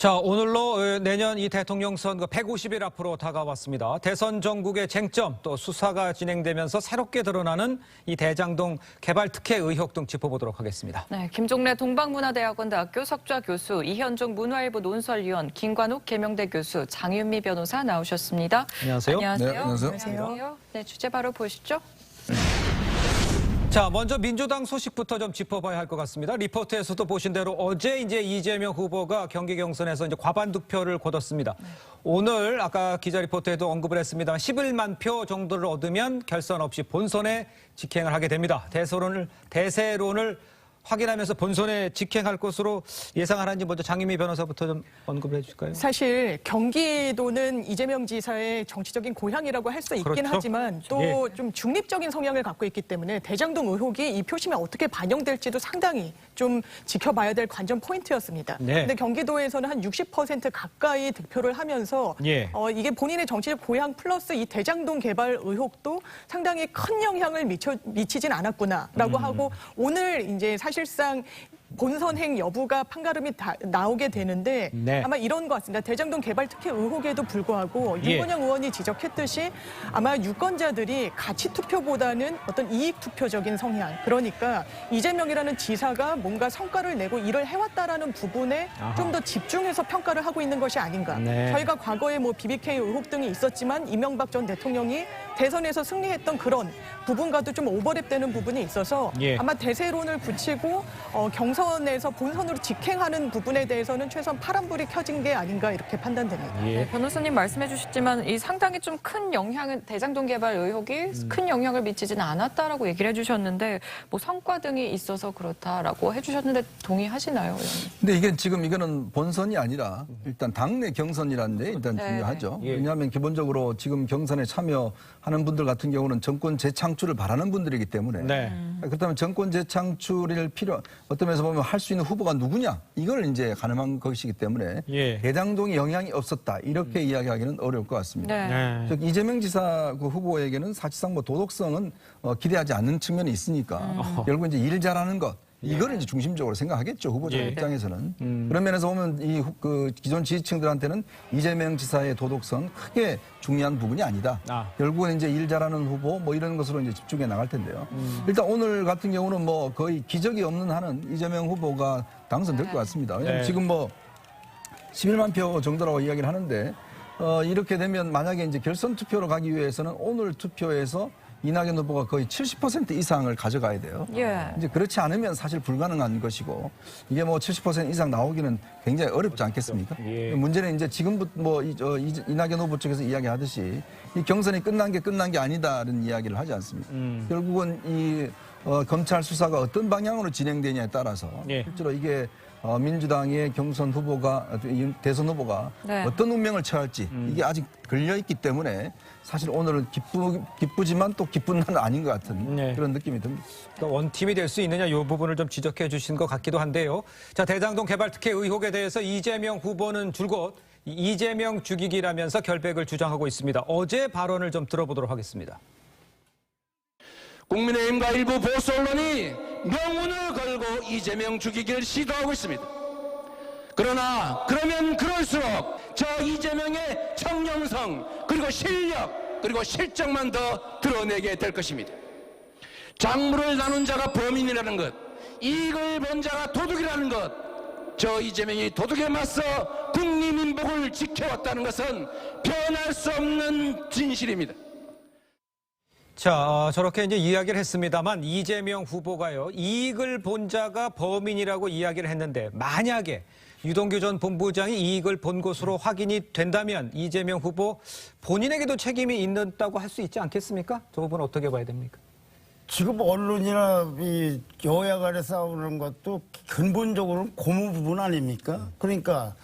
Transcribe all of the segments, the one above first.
자, 오늘로 내년 이 대통령 선거 150일 앞으로 다가왔습니다. 대선 전국의 쟁점 또 수사가 진행되면서 새롭게 드러나는 이 대장동 개발 특혜 의혹 등 짚어보도록 하겠습니다. 네, 김종래 동방문화대학원대학교 석좌 교수, 이현종 문화일보 논설위원, 김관욱 계명대 교수, 장윤미 변호사 나오셨습니다. 안녕하세요. 안녕하세요. 네, 안녕하세요. 네, 주제 바로 보시죠. 자, 먼저 민주당 소식부터 좀 짚어봐야 할 것 같습니다. 리포트에서도 보신 대로 어제 이제 이재명 후보가 경기 경선에서 이제 과반 득표를 거뒀습니다. 오늘 아까 기자 리포트에도 언급을 했습니다만 11만 표 정도를 얻으면 결선 없이 본선에 직행을 하게 됩니다. 대세론을 확인하면서 본선에 직행할 것으로 예상하는지 먼저 장윤미 변호사부터 좀 언급을 해주실까요? 사실 경기도는 이재명 지사의 정치적인 고향이라고 할 수 있긴 그렇죠. 하지만 또 좀 중립적인 성향을 갖고 있기 때문에 대장동 의혹이 이 표심에 어떻게 반영될지도 상당히 좀 지켜봐야 될 관전 포인트였습니다. 네. 근데 경기도에서는 한 60% 가까이 득표를 하면서 예. 이게 본인의 정치적 고향 플러스 이 대장동 개발 의혹도 상당히 큰 영향을 미치진 않았구나라고 하고 오늘 이제 사실상 본선행 여부가 판가름이 나오게 되는데 네. 아마 이런 것 같습니다. 대장동 개발 특혜 의혹에도 불구하고 예. 윤건영 의원이 지적했듯이 아마 유권자들이 가치 투표보다는 어떤 이익 투표적인 성향, 그러니까 이재명이라는 지사가 뭔가 성과를 내고 일을 해왔다라는 부분에 좀 더 집중해서 평가를 하고 있는 것이 아닌가. 네. 저희가 과거에 뭐 BBK 의혹 등이 있었지만 이명박 전 대통령이 대선에서 승리했던 그런 부분과도 좀 오버랩되는 부분이 있어서 예. 아마 대세론을 굳히고 경선에서 본선으로 직행하는 부분에 대해서는 최소한 파란불이 켜진 게 아닌가 이렇게 판단됩니다. 예. 네, 변호사님 말씀해 주셨지만 이 상당히 좀 큰 영향은 대장동 개발 의혹이 큰 영향을 미치지는 않았다라고 얘기를 해주셨는데 뭐 성과 등이 있어서 그렇다라고 해주셨는데 동의하시나요, 의원님? 근데 이거는 본선이 아니라 일단 당내 경선이라는 데 일단 네. 중요하죠. 예. 왜냐하면 기본적으로 지금 경선에 참여하는 분들 같은 경우는 정권 재창출을 바라는 분들이기 때문에 네. 그렇다면 정권 재창출을 어떤 면에서 보면 할 수 있는 후보가 누구냐 이걸 이제 가늠한 것이기 때문에 예. 대장동이 영향이 없었다 이렇게 이야기하기는 어려울 것 같습니다. 네. 즉 이재명 지사 그 후보에게는 사실상 뭐 도덕성은 기대하지 않는 측면이 있으니까 결국 이제 일 잘하는 것 이거를 이제 중심적으로 생각하겠죠 후보자 예. 입장에서는 그런 면에서 보면 그 기존 지지층들한테는 이재명 지사의 도덕성 크게 중요한 부분이 아니다. 결국은 이제 일 잘하는 후보 뭐 이런 것으로 이제 집중해 나갈 텐데요. 일단 오늘 같은 경우는 뭐 거의 기적이 없는 한은 이재명 후보가 당선될 것 같습니다. 왜냐하면 네. 지금 뭐 11만 표 정도라고 이야기를 하는데 이렇게 되면 만약에 이제 결선 투표로 가기 위해서는 오늘 투표에서 이낙연 후보가 거의 70% 이상을 가져가야 돼요. 예. 이제 그렇지 않으면 사실 불가능한 것이고 이게 뭐 70% 이상 나오기는 굉장히 어렵지 않겠습니까? 예. 문제는 이제 지금부터 뭐 이낙연 후보 측에서 이야기하듯이 이 경선이 끝난 게 아니다라는 이야기를 하지 않습니까? 결국은 이 검찰 수사가 어떤 방향으로 진행되냐에 따라서 예. 실제로 이게 민주당의 대선 후보가 네. 어떤 운명을 처할지 이게 아직 걸려있기 때문에 사실 오늘은 기쁘지만 또 기쁜 날은 아닌 것 같은 네. 그런 느낌이 듭니다. 그러니까 원팀이 될 수 있느냐 이 부분을 좀 지적해 주신 것 같기도 한데요. 자, 대장동 개발 특혜 의혹에 대해서 이재명 후보는 줄곧 이재명 죽이기라면서 결백을 주장하고 있습니다. 어제 발언을 좀 들어보도록 하겠습니다. 국민의힘과 일부 보수 언론이 명운을 걸고 이재명 죽이기를 시도하고 있습니다. 그러나 그러면 그럴수록 저 이재명의 청렴성 그리고 실력 그리고 실적만 더 드러내게 될 것입니다. 작물을 나눈 자가 범인이라는 것, 이익을 본 자가 도둑이라는 것, 저 이재명이 도둑에 맞서 국민민복을 지켜왔다는 것은 변할 수 없는 진실입니다. 자, 저렇게 이제 이야기를 했습니다만 이재명 후보가요, 이익을 본 자가 범인이라고 이야기를 했는데 만약에 유동규 전 본부장이 이익을 본 것으로 확인이 된다면 이재명 후보 본인에게도 책임이 있다고 할 수 있지 않겠습니까? 저 부분 어떻게 봐야 됩니까? 지금 언론이나 이 여야 간에 싸우는 것도 근본적으로는 고무 부분 아닙니까? 그러니까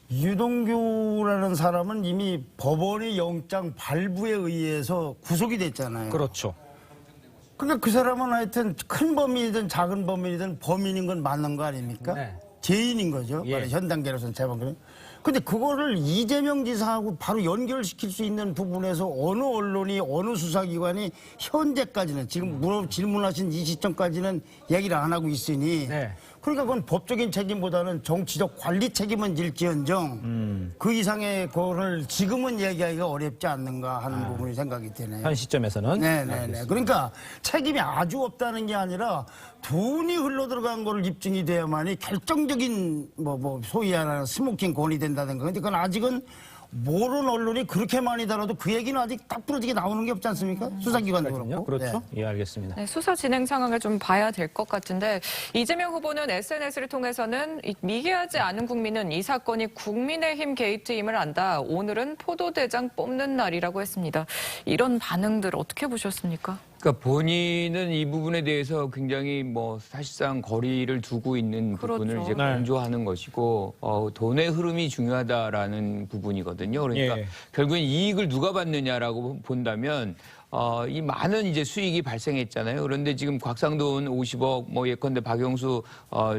유동규라는 사람은 이미 법원의 영장 발부에 의해서 구속이 됐잖아요. 그렇죠. 그러니까 그 사람은 하여튼 큰 범인이든 작은 범인이든 범인인 건 맞는 거 아닙니까? 네. 죄인인 거죠. 예. 현 단계로서는 재판. 근데 그거를 이재명 지사하고 바로 연결시킬 수 있는 부분에서 어느 언론이 어느 수사기관이 현재까지는 지금 질문하신 이 시점까지는 얘기를 안 하고 있으니 네. 그러니까 그건 법적인 책임보다는 정치적 관리 책임은 질지언정 그 이상의 거를 지금은 얘기하기가 어렵지 않는가 하는 부분이 생각이 되네요. 현 시점에서는. 네네네. 그러니까 책임이 아주 없다는 게 아니라 돈이 흘러 들어간 거를 입증이 돼야만이 결정적인 소위 말하는 스모킹 건이 된다든가. 근데 그건 아직은 모르는 언론이 그렇게 많이 다뤄도 그 얘기는 아직 딱 부러지게 나오는 게 없지 않습니까? 수사기관도 그렇고. 그렇죠. 네. 예, 알겠습니다. 네, 수사 진행 상황을 좀 봐야 될 것 같은데 이재명 후보는 SNS를 통해서는 미개하지 않은 국민은 이 사건이 국민의힘 게이트임을 안다. 오늘은 포도대장 뽑는 날이라고 했습니다. 이런 반응들 어떻게 보셨습니까? 그러니까 본인은 이 부분에 대해서 굉장히 사실상 거리를 두고 있는 부분을 그렇죠. 이제 강조하는 것이고 돈의 흐름이 중요하다라는 부분이거든요. 그러니까 예. 결국엔 이익을 누가 받느냐라고 본다면 이 많은 이제 수익이 발생했잖아요. 그런데 지금 곽상도는 50억, 예컨대 박영수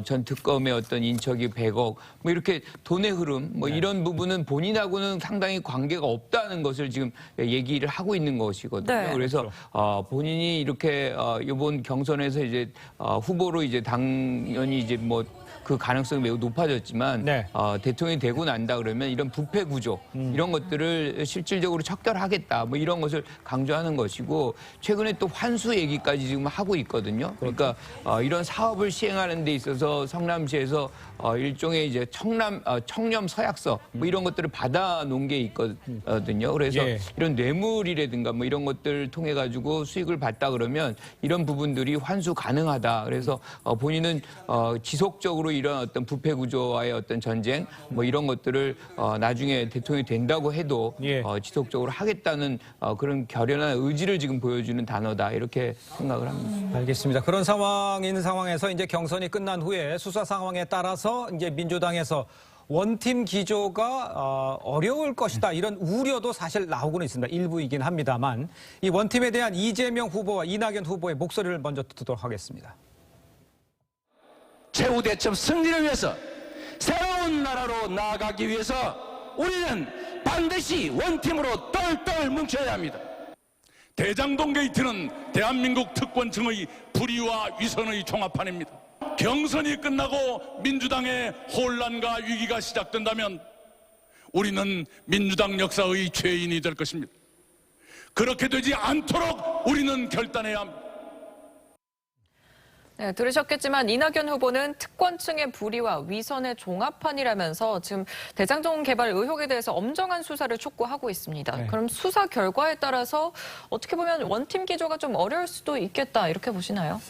전 특검의 어떤 인척이 100억, 이렇게 돈의 흐름, 이런 부분은 본인하고는 상당히 관계가 없다는 것을 지금 얘기를 하고 있는 것이거든요. 네. 그래서 본인이 이렇게 이번 경선에서 이제 후보로 이제 당연히 이제 그 가능성이 매우 높아졌지만 네. 대통령이 되고 난다 그러면 이런 부패 구조 이런 것들을 실질적으로 척결하겠다 이런 것을 강조하는 것이고 최근에 또 환수 얘기까지 지금 하고 있거든요. 그러니까 이런 사업을 시행하는 데 있어서 성남시에서 일종의 이제 청렴 서약서 이런 것들을 받아 놓은 게 있거든요. 그래서 예. 이런 뇌물이라든가 이런 것들을 통해 가지고 수익을 받다 그러면 이런 부분들이 환수 가능하다. 그래서 본인은 지속적으로 이런 어떤 부패 구조와의 어떤 전쟁 이런 것들을 나중에 대통령이 된다고 해도 예. 지속적으로 하겠다는 그런 결연한 의지를 지금 보여주는 단어다 이렇게 생각을 합니다. 알겠습니다. 그런 상황인 상황에서 이제 경선이 끝난 후에 수사 상황에 따라서 이제 민주당에서 원팀 기조가 어려울 것이다 이런 우려도 사실 나오고는 있습니다. 일부이긴 합니다만 이 원팀에 대한 이재명 후보와 이낙연 후보의 목소리를 먼저 듣도록 하겠습니다. 최후 대첩 승리를 위해서 새로운 나라로 나아가기 위해서 우리는 반드시 원팀으로 똘똘 뭉쳐야 합니다. 대장동 게이트는 대한민국 특권층의 불의와 위선의 종합판입니다. 경선이 끝나고 민주당의 혼란과 위기가 시작된다면 우리는 민주당 역사의 죄인이 될 것입니다. 그렇게 되지 않도록 우리는 결단해야 합니다. 네, 들으셨겠지만 이낙연 후보는 특권층의 불의와 위선의 종합판이라면서 지금 대장동 개발 의혹에 대해서 엄정한 수사를 촉구하고 있습니다. 네. 그럼 수사 결과에 따라서 어떻게 보면 원팀 기조가 좀 어려울 수도 있겠다 이렇게 보시나요?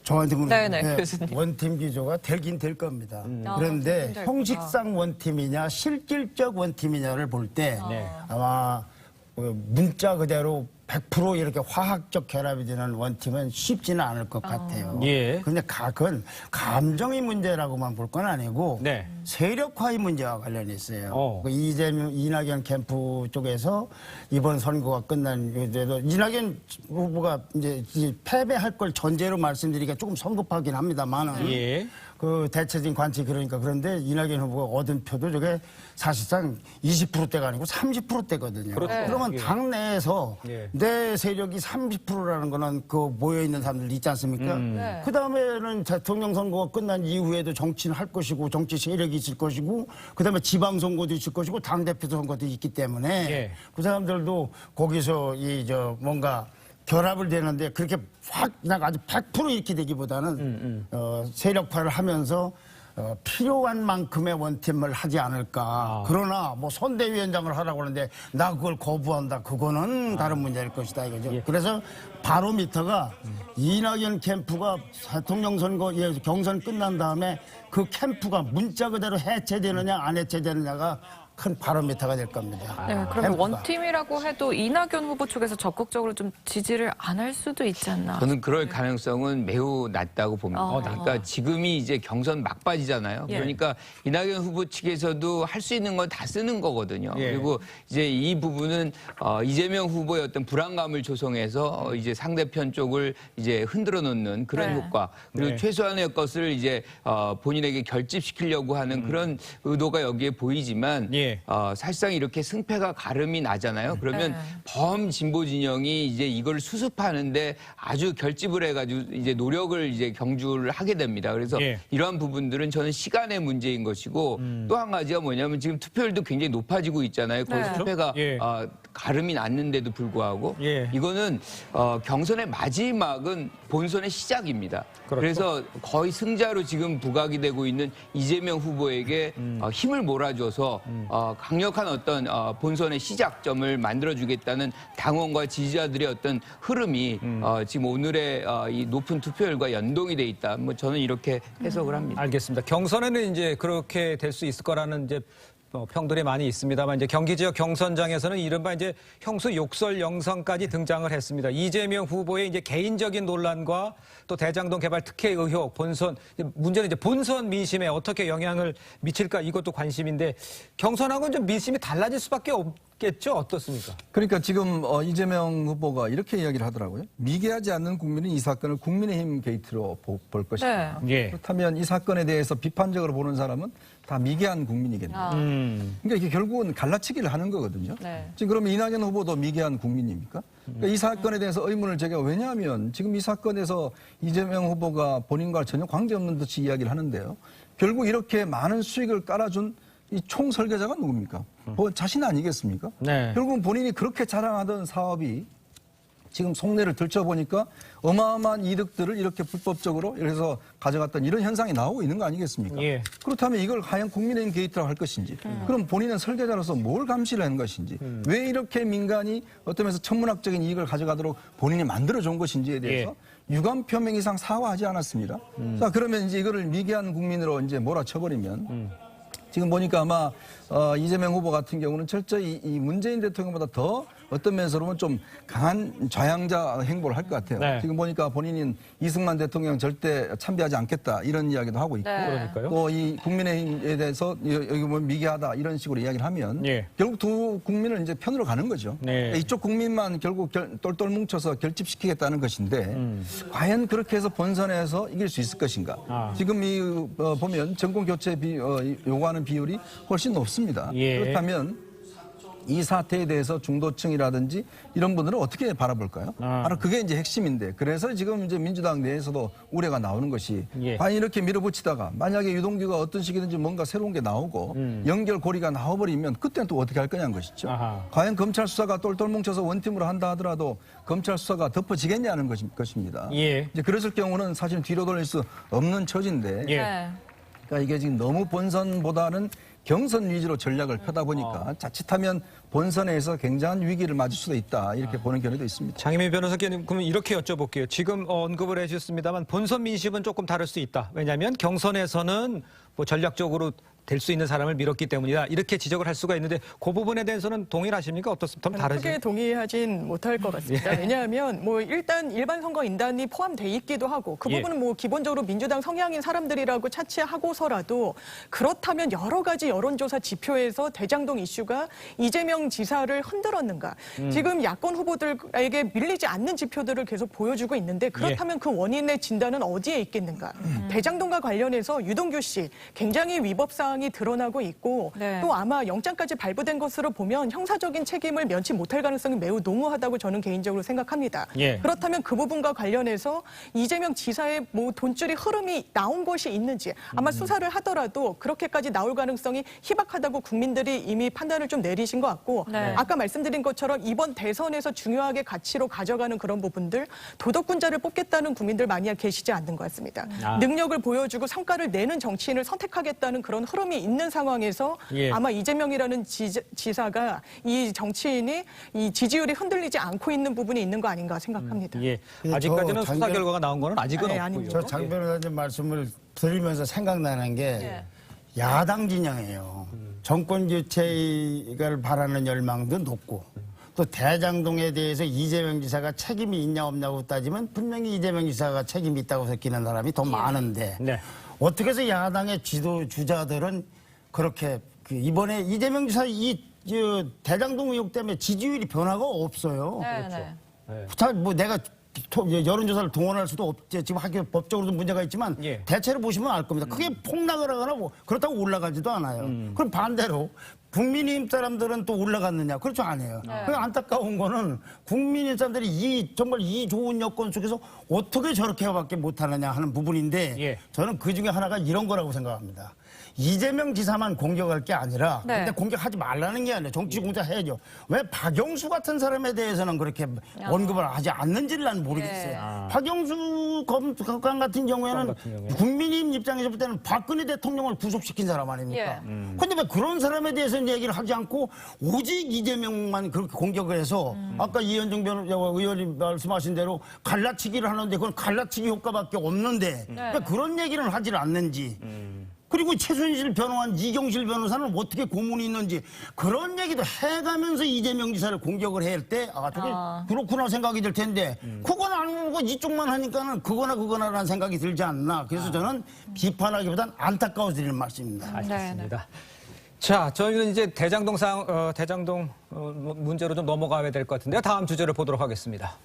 저한테 네네, 네, 교수님. 원팀 기조가 되긴 될 겁니다. 아, 그런데 원팀 될 형식상 원팀이냐 실질적 원팀이냐를 볼 때 네. 아마 문자 그대로 100% 이렇게 화학적 결합이 되는 원팀은 쉽지는 않을 것 같아요. 예. 근데 그건 감정의 문제라고만 볼 건 아니고 네. 세력화의 문제와 관련이 있어요. 그 이재명, 이낙연 캠프 쪽에서 이번 선거가 끝난 이후에도 이낙연 후보가 이제 패배할 걸 전제로 말씀드리기가 조금 성급하긴 합니다만은 예. 그 대체적인 관측 그런데 이낙연 후보가 얻은 표도 저게 사실상 20%대가 아니고 30%대거든요. 그렇죠. 그러면 예. 당내에서 예. 내 세력이 30%라는 거는 그 모여있는 사람들 있지 않습니까? 네. 그 다음에는 대통령 선거가 끝난 이후에도 정치는 할 것이고 정치 세력이 있을 것이고 그 다음에 지방선거도 있을 것이고 당대표 선거도 있기 때문에 예. 그 사람들도 거기서 뭔가 결합을 되는데 그렇게 확 그냥 아주 100% 이렇게 되기보다는 세력화를 하면서 필요한 만큼의 원팀을 하지 않을까. 그러나 선대위원장을 하라고 하는데 나 그걸 거부한다. 그거는 다른 문제일 것이다 이거죠. 예. 그래서 바로미터가 이낙연 캠프가 대통령 선거 경선 끝난 다음에 그 캠프가 문자 그대로 해체되느냐 안 해체되느냐가 큰 바로미터가 될 겁니다. 네, 그러면 캠프가. 원팀이라고 해도 이낙연 후보 쪽에서 적극적으로 좀 지지를 안 할 수도 있지 않나. 저는 그럴 가능성은 매우 낮다고 봅니다. 그러니까 지금이 이제 경선 막바지잖아요. 예. 그러니까 이낙연 후보 측에서도 할 수 있는 건 다 쓰는 거거든요. 예. 그리고 이제 이 부분은 이재명 후보의 어떤 불안감을 조성해서 이제 상대편 쪽을 이제 흔들어 놓는 그런 네. 효과 그리고 네. 최소한의 것을 이제 본인에게 결집시키려고 하는 그런 의도가 여기에 보이지만 예. 예. 사실상 이렇게 승패가 가름이 나잖아요. 그러면 네. 범진보 진영이 이제 이걸 수습하는데 아주 결집을 해가지고 이제 노력을 이제 경주를 하게 됩니다. 그래서 예. 이러한 부분들은 저는 시간의 문제인 것이고 또 한 가지가 뭐냐면 지금 투표율도 굉장히 높아지고 있잖아요. 거의 네. 투표가 예. 가름이 났는데도 불구하고 예. 이거는 경선의 마지막은 본선의 시작입니다. 그렇죠. 그래서 거의 승자로 지금 부각이 되고 있는 이재명 후보에게 힘을 몰아줘서 강력한 어떤 본선의 시작점을 만들어주겠다는 당원과 지지자들의 어떤 흐름이 지금 오늘의 이 높은 투표율과 연동이 돼 있다. 뭐 저는 이렇게 해석을 합니다. 알겠습니다. 경선에는 이제 그렇게 될 수 있을 거라는 이제 평들이 많이 있습니다만 이제 경기 지역 경선장에서는 이른바 이제 형수 욕설 영상까지 등장을 했습니다. 이재명 후보의 이제 개인적인 논란과 또 대장동 개발 특혜 의혹, 본선 문제는 이제 본선 민심에 어떻게 영향을 미칠까 이것도 관심인데 경선하고는 좀 민심이 달라질 수밖에 없겠죠? 어떻습니까? 그러니까 지금 이재명 후보가 이렇게 이야기를 하더라고요. 미개하지 않는 국민은 이 사건을 국민의힘 게이트로 볼 것이다. 네. 예. 그렇다면 이 사건에 대해서 비판적으로 보는 사람은 다 미개한 국민이겠네요. 그러니까 이게 결국은 갈라치기를 하는 거거든요. 네. 지금 그러면 이낙연 후보도 미개한 국민입니까? 그러니까 이 사건에 대해서 의문을 제기하고 왜냐하면 지금 이 사건에서 이재명 후보가 본인과 전혀 관계없는 듯이 이야기를 하는데요. 결국 이렇게 많은 수익을 깔아준 이 총 설계자가 누굽니까? 자신 아니겠습니까? 네. 결국은 본인이 그렇게 자랑하던 사업이 지금 속내를 들춰보니까 어마어마한 이득들을 이렇게 불법적으로 그래서 가져갔던 이런 현상이 나오고 있는 거 아니겠습니까? 예. 그렇다면 이걸 과연 국민의힘 게이트라고 할 것인지 그럼 본인은 설계자로서 뭘 감시를 하는 것인지 왜 이렇게 민간이 어떤 면에서 천문학적인 이익을 가져가도록 본인이 만들어준 것인지에 대해서 유감 표명 이상 사과하지 않았습니다. 자 그러면 이제 이거를 미개한 국민으로 이제 몰아쳐버리면 지금 보니까 아마 이재명 후보 같은 경우는 철저히 이 문재인 대통령보다 더 어떤 면에서는 좀 강한 좌양자 행보를 할 것 같아요. 네. 지금 보니까 본인은 이승만 대통령 절대 참배하지 않겠다 이런 이야기도 하고 있고 네. 그러니까요. 또 이 국민의힘에 대해서 여기 보면 미개하다 이런 식으로 이야기를 하면 예. 결국 두 국민을 이제 편으로 가는 거죠. 네. 이쪽 국민만 결국 똘똘 뭉쳐서 결집시키겠다는 것인데 과연 그렇게 해서 본선에서 이길 수 있을 것인가? 지금 이 보면 정권 교체 요구하는 비율이 훨씬 높습니다. 예. 그렇다면 이 사태에 대해서 중도층이라든지 이런 분들은 어떻게 바라볼까요? 바로 그게 이제 핵심인데 그래서 지금 이제 민주당 내에서도 우려가 나오는 것이 예. 과연 이렇게 밀어붙이다가 만약에 유동규가 어떤 식이든지 뭔가 새로운 게 나오고 연결고리가 나와버리면 그때는 또 어떻게 할 거냐는 것이죠. 아하. 과연 검찰 수사가 똘똘 뭉쳐서 원팀으로 한다 하더라도 검찰 수사가 덮어지겠냐는 것입니다. 예. 이제 그랬을 경우는 사실 뒤로 돌릴 수 없는 처지인데 예. 네. 그러니까 이게 지금 너무 본선보다는 경선 위주로 전략을 펴다 보니까 자칫하면 본선에서 굉장한 위기를 맞을 수도 있다 이렇게 보는 견해도 있습니다. 장희민 변호사님 그러면 이렇게 여쭤볼게요. 지금 언급을 해주셨습니다만 본선 민심은 조금 다를 수 있다. 왜냐하면 경선에서는 뭐 전략적으로 될 수 있는 사람을 밀었기 때문이다. 이렇게 지적을 할 수가 있는데 그 부분에 대해서는 동일하십니까? 어떻습니까? 좀 다르지? 크게 동의하진 못할 것 같습니다. 왜냐하면 뭐 일단 일반 선거 인단이 포함돼 있기도 하고 그 예. 부분은 뭐 기본적으로 민주당 성향인 사람들이라고 차치하고서라도 그렇다면 여러 가지 여론조사 지표에서 대장동 이슈가 이재명 지사를 흔들었는가? 지금 야권 후보들에게 밀리지 않는 지표들을 계속 보여주고 있는데 그렇다면 그 원인의 진단은 어디에 있겠는가? 대장동과 관련해서 유동규 씨 굉장히 위법 사항이 드러나고 있고 네. 또 아마 영장까지 발부된 것으로 보면 형사적인 책임을 면치 못할 가능성이 매우 농후하다고 저는 개인적으로 생각합니다. 예. 그렇다면 그 부분과 관련해서 이재명 지사의 뭐 돈줄이 흐름이 나온 것이 있는지 아마 수사를 하더라도 그렇게까지 나올 가능성이 희박하다고 국민들이 이미 판단을 좀 내리신 것 같고 네. 아까 말씀드린 것처럼 이번 대선에서 중요하게 가치로 가져가는 그런 부분들 도덕군자를 뽑겠다는 국민들 많이 계시지 않는 것 같습니다. 능력을 보여주고 성과를 내는 정치인을 선택하겠다는 그런 흐름이 있는 상황에서 예. 아마 이재명이라는 지사가 이 정치인이 이 지지율이 흔들리지 않고 있는 부분이 있는 거 아닌가 생각합니다. 예. 근데 아직까지는 저 수사 장변- 결과가 나온 거는 아직은 네, 없고요. 아닙니다. 저 장 변호사님 말씀을 들으면서 생각나는 게 야당 진영이에요. 정권 교체를 바라는 열망도 높고 또 대장동에 대해서 이재명 지사가 책임이 있냐 없냐고 따지면 분명히 이재명 지사가 책임이 있다고 느끼는 사람이 더 많은데 네. 어떻게 해서 야당의 지도 주자들은 그렇게 이번에 이재명 지사 대장동 의혹 때문에 지지율이 변화가 없어요. 네. 네. 자, 뭐 내가 여론조사를 동원할 수도 없지. 지금 학교 법적으로도 문제가 있지만 예. 대체로 보시면 알 겁니다. 크게 폭락을 하거나 뭐 그렇다고 올라가지도 않아요. 그럼 반대로 국민의힘 사람들은 또 올라갔느냐? 그렇죠, 아니에요. 그 안타까운 거는 국민의힘 사람들이 정말 이 좋은 여건 속에서 어떻게 저렇게밖에 못하느냐 하는 부분인데 예. 저는 그 중에 하나가 이런 거라고 생각합니다. 이재명 지사만 공격할 게 아니라 네. 근데 공격하지 말라는 게 아니라 정치 공작 해야죠. 왜 박영수 같은 사람에 대해서는 그렇게 언급을 하지 않는지를 난 모르겠어요. 예. 박영수 검사관 같은 경우에는 국민의힘 입장에서 볼 때는 박근혜 대통령을 구속시킨 사람 아닙니까? 그런데 왜 그런 사람에 대해서는 얘기를 하지 않고 오직 이재명만 그렇게 공격을 해서 아까 이현정 의원이 말씀하신 대로 갈라치기를 하는데 그건 갈라치기 효과밖에 없는데 왜 그런 얘기를 하질 않는지 그리고 최순실 변호한 이경실 변호사는 어떻게 고문이 있는지 그런 얘기도 해가면서 이재명 지사를 공격을 할 때 저게 그렇구나 생각이 들 텐데 그건 아니고 이쪽만 하니까는 그거나라는 생각이 들지 않나. 그래서 저는 비판하기보단 안타까워서 드리는 말씀입니다. 알겠습니다. 자, 저희는 이제 대장동 문제로 좀 넘어가야 될 것 같은데요. 다음 주제를 보도록 하겠습니다.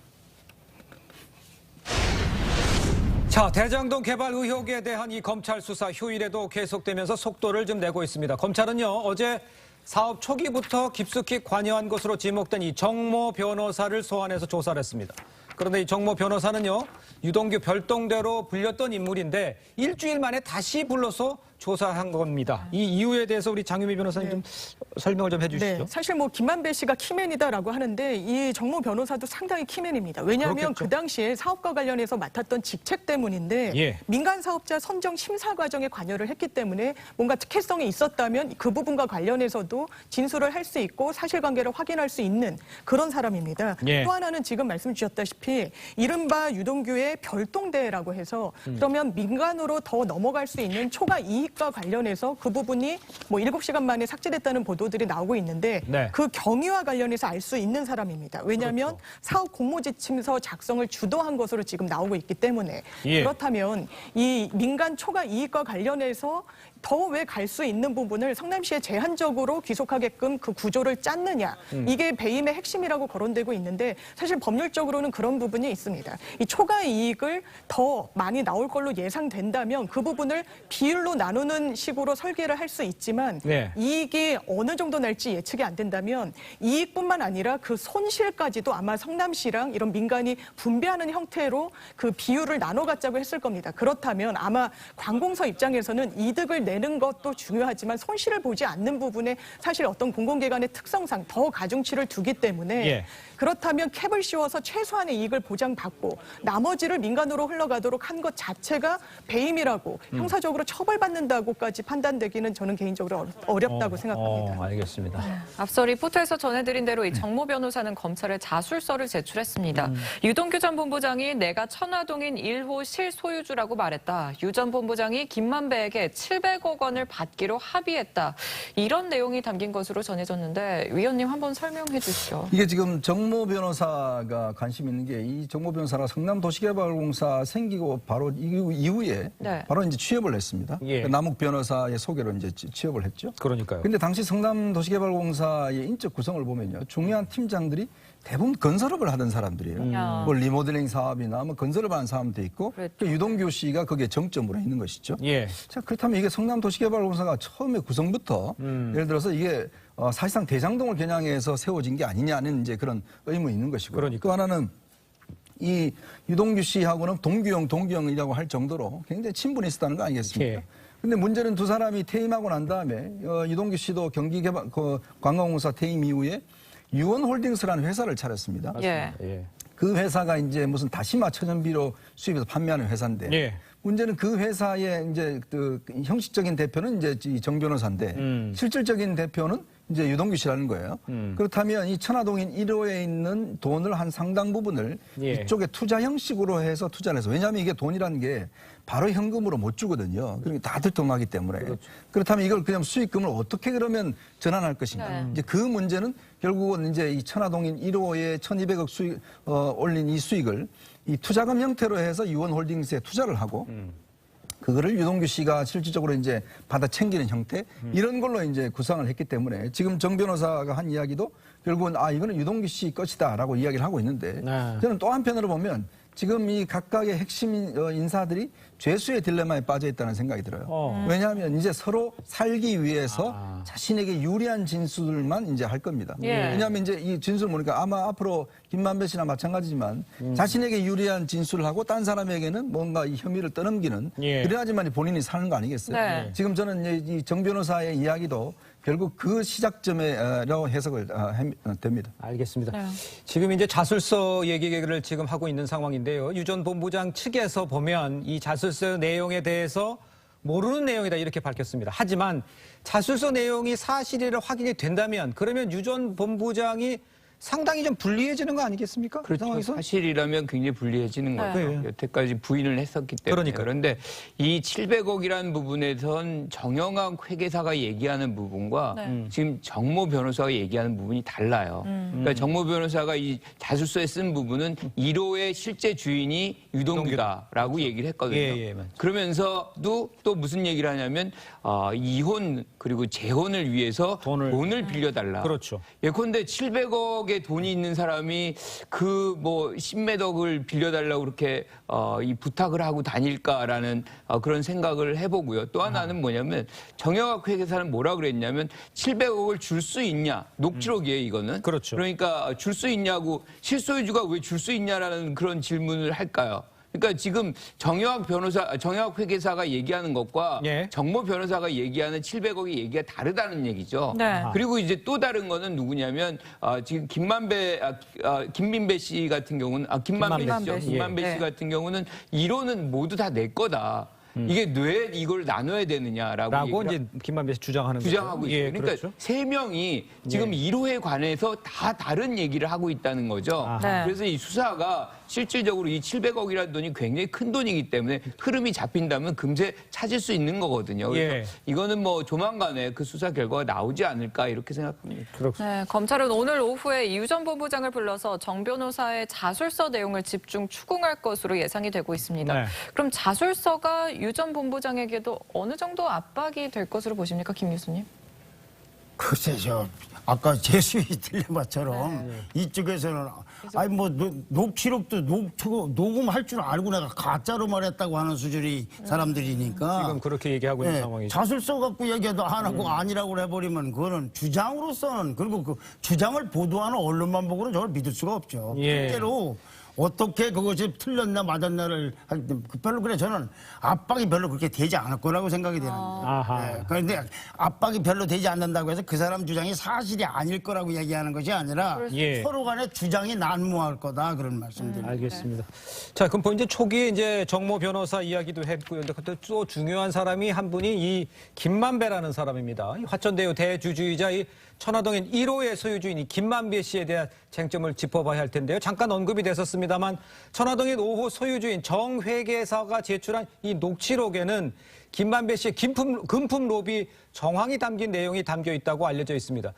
자, 대장동 개발 의혹에 대한 이 검찰 수사 휴일에도 계속되면서 속도를 좀 내고 있습니다. 검찰은요, 어제 사업 초기부터 깊숙이 관여한 것으로 지목된 이 정모 변호사를 소환해서 조사를 했습니다. 그런데 이 정모 변호사는요, 유동규 별동대로 불렸던 인물인데 일주일 만에 다시 불러서 조사한 겁니다. 이 이유에 대해서 우리 장유미 변호사님 좀 설명을 좀 해주시죠. 네, 사실 뭐 김만배 씨가 키맨이다라고 하는데 이 정모 변호사도 상당히 키맨입니다. 왜냐하면 그렇겠죠. 그 당시에 사업과 관련해서 맡았던 직책 때문인데 예. 민간 사업자 선정 심사 과정에 관여를 했기 때문에 뭔가 특혜성이 있었다면 그 부분과 관련해서도 진술을 할 수 있고 사실관계를 확인할 수 있는 그런 사람입니다. 예. 또 하나는 지금 말씀 주셨다시피 이른바 유동규의 별동대라고 해서 그러면 민간으로 더 넘어갈 수 있는 초과 이익과 관련해서 그 부분이 뭐 7시간 만에 삭제됐다는 보도들이 나오고 있는데 네. 그 경위와 관련해서 알 수 있는 사람입니다. 왜냐하면 사업 공모지침서 작성을 주도한 것으로 지금 나오고 있기 때문에 예. 그렇다면 이 민간 초과 이익과 관련해서 더 왜 갈 수 있는 부분을 성남시에 제한적으로 귀속하게끔 그 구조를 짰느냐. 이게 배임의 핵심이라고 거론되고 있는데 사실 법률적으로는 그런 부분이 있습니다. 이 초과 이익을 더 많이 나올 걸로 예상된다면 그 부분을 비율로 나누는 식으로 설계를 할 수 있지만 네. 이익이 어느 정도 날지 예측이 안 된다면 이익뿐만 아니라 그 손실까지도 아마 성남시랑 이런 민간이 분배하는 형태로 그 비율을 나눠 갖자고 했을 겁니다. 그렇다면 아마 관공서 입장에서는 이득을 내는 것도 중요하지만 손실을 보지 않는 부분에 사실 어떤 공공기관의 특성상 더 가중치를 두기 때문에 예. 그렇다면 캡을 씌워서 최소한의 이익을 보장받고 나머지를 민간으로 흘러가도록 한 것 자체가 배임이라고 형사적으로 처벌받는다고까지 판단되기는 저는 개인적으로 어렵다고 생각합니다. 알겠습니다. 앞서 리포트에서 전해드린 대로 이 정모 변호사는 검찰에 자술서를 제출했습니다. 유동규 전 본부장이 내가 천화동인 1호 실소유주라고 말했다. 유 전 본부장이 김만배에게 700억 원을 받기로 합의했다. 이런 내용이 담긴 것으로 전해졌는데 위원님 한번 설명해 주시죠. 이게 지금 정모 변호사가 관심 있는 게 이 정모 변호사가 성남도시개발공사 생기고 바로 이후에 네. 바로 이제 취업을 했습니다. 예. 남욱 변호사의 소개로 이제 취업을 했죠. 그러니까요. 근데 당시 성남도시개발공사의 인적 구성을 보면요. 중요한 팀장들이 대부분 건설업을 하던 사람들이에요. 뭐 리모델링 사업이나 뭐 건설업을 하는 사람도 있고 그랬죠. 유동규 씨가 거기에 정점으로 있는 것이죠. 예. 자, 그렇다면 이게 성남도시개발공사가 처음에 구성부터 예를 들어서 이게 사실상 대장동을 겨냥해서 세워진 게 아니냐는 이제 그런 의문이 있는 것이고. 그러니까. 또 하나는 이 유동규 씨하고는 동규형이라고 할 정도로 굉장히 친분이 있었다는 거 아니겠습니까? 예. 근데 문제는 두 사람이 퇴임하고 난 다음에 유동규 씨도 경기개발 관광공사 퇴임 이후에 유원홀딩스라는 회사를 차렸습니다. 예. 예. 그 회사가 이제 무슨 다시마 천연비료 수입해서 판매하는 회사인데 예. 문제는 그 회사의 이제 그 형식적인 대표는 이제 이 정 변호사인데 실질적인 대표는 이제 유동규 씨라는 거예요. 그렇다면 이 천화동인 1호에 있는 돈을 한 상당 부분을 예. 이쪽에 투자 형식으로 해서 투자를 해서 왜냐하면 이게 돈이라는 게 바로 현금으로 못 주거든요. 그러니까 다 들통나기 때문에. 그렇죠. 그렇다면 이걸 그냥 수익금을 어떻게 그러면 전환할 것인가. 네. 이제 그 문제는 결국은 이제 이 천화동인 1호에 1,200억 수익 올린 이 수익을 이 투자금 형태로 해서 유원홀딩스에 투자를 하고 그거를 유동규 씨가 실질적으로 이제 받아 챙기는 형태 이런 걸로 이제 구상을 했기 때문에 지금 정 변호사가 한 이야기도 결국은 이거는 유동규 씨 것이다라고 이야기를 하고 있는데 네. 저는 또 한편으로 보면 지금 이 각각의 핵심 인사들이 죄수의 딜레마에 빠져 있다는 생각이 들어요. 왜냐하면 이제 서로 살기 위해서 자신에게 유리한 진술만 이제 할 겁니다. 예. 왜냐하면 이제 이 진술 보니까 아마 앞으로 김만배 씨나 마찬가지지만 자신에게 유리한 진술을 하고 딴 사람에게는 뭔가 이 혐의를 떠넘기는 예. 그래야지만 본인이 사는 거 아니겠어요? 네. 지금 저는 이 정 변호사의 이야기도 결국 그 시작점이라고 해석을 됩니다. 알겠습니다. 네. 지금 이제 자술서 얘기를 지금 하고 있는 상황인데요. 유 전 본부장 측에서 보면 이 자술서 내용에 대해서 모르는 내용이다 이렇게 밝혔습니다. 하지만 자술서 내용이 사실이라 확인이 된다면 그러면 유 전 본부장이 상당히 좀 불리해지는 거 아니겠습니까? 그렇죠. 상황에서? 사실이라면 굉장히 불리해지는 네. 거죠. 네. 여태까지 부인을 했었기 때문에. 그러니까요. 그런데 이 700억이라는 부분에선 정영학 회계사가 얘기하는 부분과 네. 지금 정모 변호사가 얘기하는 부분이 달라요. 그러니까 정모 변호사가 이 자술서에 쓴 부분은 1호의 실제 주인이 유동규다라고 얘기를 했거든요. 예, 맞죠. 그러면서도 또 무슨 얘기를 하냐면 이혼 그리고 재혼을 위해서 돈을 빌려달라. 그렇죠. 예컨대 700억의 돈이 있는 사람이 그 뭐 10몇 억을 빌려달라고 그렇게 이 부탁을 하고 다닐까라는 그런 생각을 해보고요. 또 하나는 뭐냐면 정영학 회계사는 뭐라 그랬냐면 700억을 줄 수 있냐. 녹취록이에요, 이거는. 그렇죠. 그러니까 줄 수 있냐고 실소유주가 왜 줄 수 있냐라는 그런 질문을 할까요? 그러니까 지금 정영학 회계사가 얘기하는 것과 예. 정모 변호사가 얘기하는 700억의 얘기가 다르다는 얘기죠. 네. 그리고 이제 또 다른 거는 누구냐면 지금 김민배 씨 같은 경우는 김만배 씨죠. 씨. 김만배 예. 씨 같은 경우는 1호는 모두 다 내 거다. 이게 왜 이걸 나눠야 되느냐라고 라고 얘기를 이제 김만배 씨 주장하는 주장하고 거죠. 있어요. 예, 그러니까 그렇죠. 세 명이 지금 1호에 관해서 다 다른 얘기를 하고 있다는 거죠. 네. 그래서 이 수사가 실질적으로 이 700억이라는 돈이 굉장히 큰 돈이기 때문에 흐름이 잡힌다면 금세 찾을 수 있는 거거든요. 그래서 예. 이거는 뭐 조만간에 그 수사 결과가 나오지 않을까 이렇게 생각합니다. 네, 검찰은 오늘 오후에 유 전 본부장을 불러서 정 변호사의 자술서 내용을 집중 추궁할 것으로 예상이 되고 있습니다. 네. 그럼 자술서가 유 전 본부장에게도 어느 정도 압박이 될 것으로 보십니까, 김 교수님? 글쎄, 아까 제수의 딜레마처럼 이쪽에서는 아니 뭐 녹취록도 녹음할 줄 알고 내가 가짜로 말했다고 하는 수준의 사람들이니까 지금 그렇게 얘기하고 있는 상황이죠. 자술서 갖고 얘기해도 안 하고 아니라고 해버리면 그거는 주장으로서는 그리고 그 주장을 보도하는 언론만 보고는 저걸 믿을 수가 없죠. 예. 실제로 어떻게 그것이 틀렸나 맞았나를 할 때 별로 그래 저는 압박이 별로 그렇게 되지 않을 거라고 생각이 되는데. 아하. 그런데 압박이 별로 되지 않는다고 해서 그 사람 주장이 사실이 아닐 거라고 얘기하는 것이 아니라 예. 서로 간에 주장이 난무할 거다 그런 말씀드립니다. 알겠습니다. 자, 그럼 이제 초기에 이제 정모 변호사 이야기도 했고요. 근데 그때 또 중요한 사람이 한 분이 이 김만배라는 사람입니다. 이 화천대유 대주주이자 이 천화동인 1호의 소유주인 이 김만배 씨에 대한 쟁점을 짚어봐야 할 텐데요. 잠깐 언급이 됐었습니다만 천화동인 5호 소유주인 정 회계사가 제출한 이 녹취록에는 김만배 씨의 금품 로비 정황이 담긴 내용이 담겨 있다고 알려져 있습니다.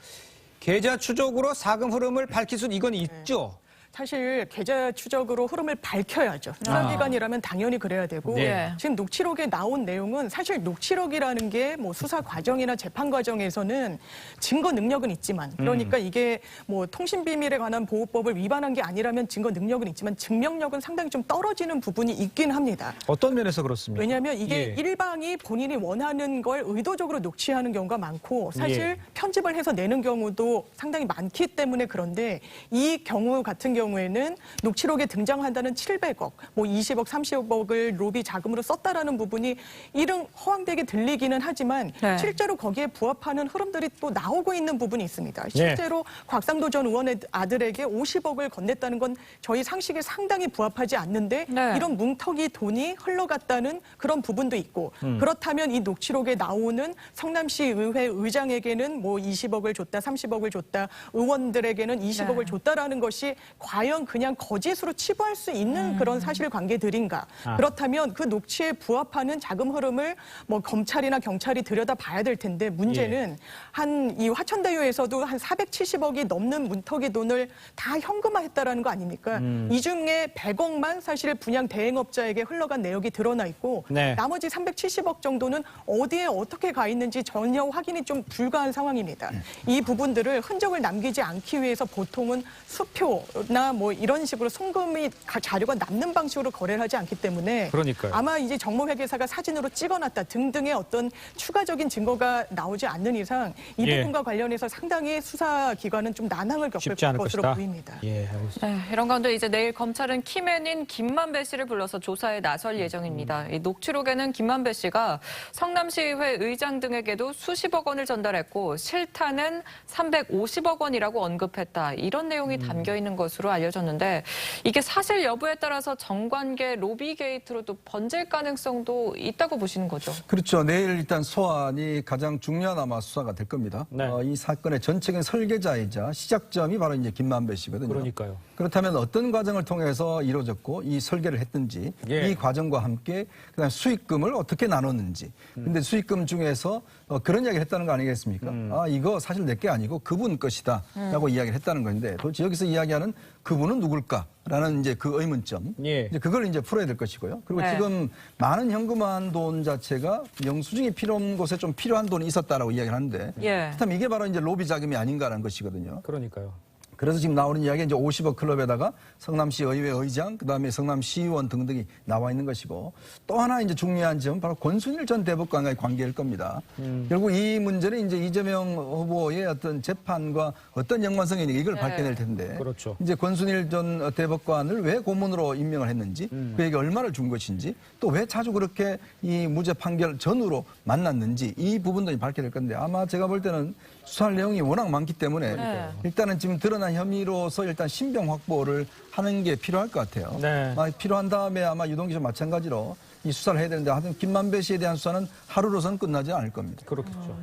계좌 추적으로 사금 흐름을 밝힐 수 이건 있죠. 사실 계좌 추적으로 흐름을 밝혀야죠. 수사기관이라면 당연히 그래야 되고 네. 지금 녹취록에 나온 내용은 사실 녹취록이라는 게 뭐 수사 과정이나 재판 과정에서는 증거 능력은 있지만 그러니까 이게 뭐 통신비밀에 관한 보호법을 위반한 게 아니라면 증거 능력은 있지만 증명력은 상당히 좀 떨어지는 부분이 있긴 합니다. 어떤 면에서 그렇습니까? 왜냐하면 이게 예. 일방이 본인이 원하는 걸 의도적으로 녹취하는 경우가 많고 사실 예. 편집을 해서 내는 경우도 상당히 많기 때문에 그런데 이 경우 같은 경우에는 녹취록에 등장한다는 700억, 뭐 20억, 30억을 로비 자금으로 썼다라는 부분이 이름 허황되게 들리기는 하지만 네. 실제로 거기에 부합하는 흐름들이 또 나오고 있는 부분이 있습니다. 실제로 곽상도 전 의원의 아들에게 50억을 건넸다는 건 저희 상식에 상당히 부합하지 않는데 네. 이런 뭉텅이 돈이 흘러갔다는 그런 부분도 있고 그렇다면 이 녹취록에 나오는 성남시 의회 의장에게는 뭐 20억을 줬다, 30억을 줬다, 의원들에게는 20억을 네. 줬다라는 것이 과연 그냥 거짓으로 치부할 수 있는 그런 사실관계들인가? 그렇다면 그 녹취에 부합하는 자금 흐름을 뭐 검찰이나 경찰이 들여다 봐야 될 텐데 문제는 한 이 화천대유에서도 한 470억이 넘는 문턱의 돈을 다 현금화했다라는 거 아닙니까? 이 중에 100억만 사실 분양 대행업자에게 흘러간 내역이 드러나 있고 네. 나머지 370억 정도는 어디에 어떻게 가 있는지 전혀 확인이 좀 불가한 상황입니다. 이 부분들을 흔적을 남기지 않기 위해서 보통은 수표나 나 뭐 이런 식으로 송금이 자료가 남는 방식으로 거래를 하지 않기 때문에 그러니까요. 아마 이제 정모 회계사가 사진으로 찍어놨다 등등의 어떤 추가적인 증거가 나오지 않는 이상 이 예. 부분과 관련해서 상당히 수사기관은 좀 난항을 겪을 쉽지 않을 것으로 것이다. 보입니다. 예, 알겠습니다. 네, 이런 가운데 이제 내일 검찰은 김앤인 김만배 씨를 불러서 조사에 나설 예정입니다. 이 녹취록에는 김만배 씨가 성남시의회 의장 등에게도 수십억 원을 전달했고 실타는 350억 원이라고 언급했다. 이런 내용이 담겨 있는 것으로 알려졌는데 이게 사실 여부에 따라서 정관계 로비 게이트로도 번질 가능성도 있다고 보시는 거죠. 그렇죠. 내일 일단 소환이 가장 중요한 아마 수사가 될 겁니다. 네. 이 사건의 전체적인 설계자이자 시작점이 바로 이제 김만배 씨거든요. 그러니까요. 그렇다면 어떤 과정을 통해서 이루어졌고 이 설계를 했든지 예. 이 과정과 함께 그다음 수익금을 어떻게 나눴는지. 근데 수익금 중에서 그런 이야기를 했다는 거 아니겠습니까? 아, 이거 사실 내 게 아니고 그분 것이다라고 이야기를 했다는 건데 도대체 여기서 이야기하는 그분은 누굴까라는 이제 그 의문점. 예. 이제 그걸 이제 풀어야 될 것이고요. 그리고 네. 지금 많은 현금화한 돈 자체가 영수증이 필요한 곳에 좀 필요한 돈이 있었다라고 이야기를 하는데 예. 그렇다면 이게 바로 이제 로비 자금이 아닌가라는 것이거든요. 그러니까요. 그래서 지금 나오는 이야기가 이제 50억 클럽에다가 성남시 의회 의장, 그다음에 성남시의원 등등이 나와 있는 것이고 또 하나 이제 중요한 점은 바로 권순일 전 대법관과의 관계일 겁니다. 결국 이 문제는 이제 이재명 후보의 어떤 재판과 어떤 연관성이 있는가 이걸 네. 밝혀낼 텐데 그렇죠. 이제 권순일 전 대법관을 왜 고문으로 임명을 했는지 그에게 얼마를 준 것인지 또 왜 자주 그렇게 이 무죄 판결 전후로 만났는지 이 부분도 밝혀낼 건데 아마 제가 볼 때는 수사할 내용이 워낙 많기 때문에 네. 일단은 지금 드러난 혐의로서 일단 신병 확보를 하는 게 필요할 것 같아요. 네. 필요한 다음에 아마 유동기도 마찬가지로 이 수사를 해야 되는데 하여튼 김만배 씨에 대한 수사는 하루로선 끝나지 않을 겁니다. 그렇겠죠.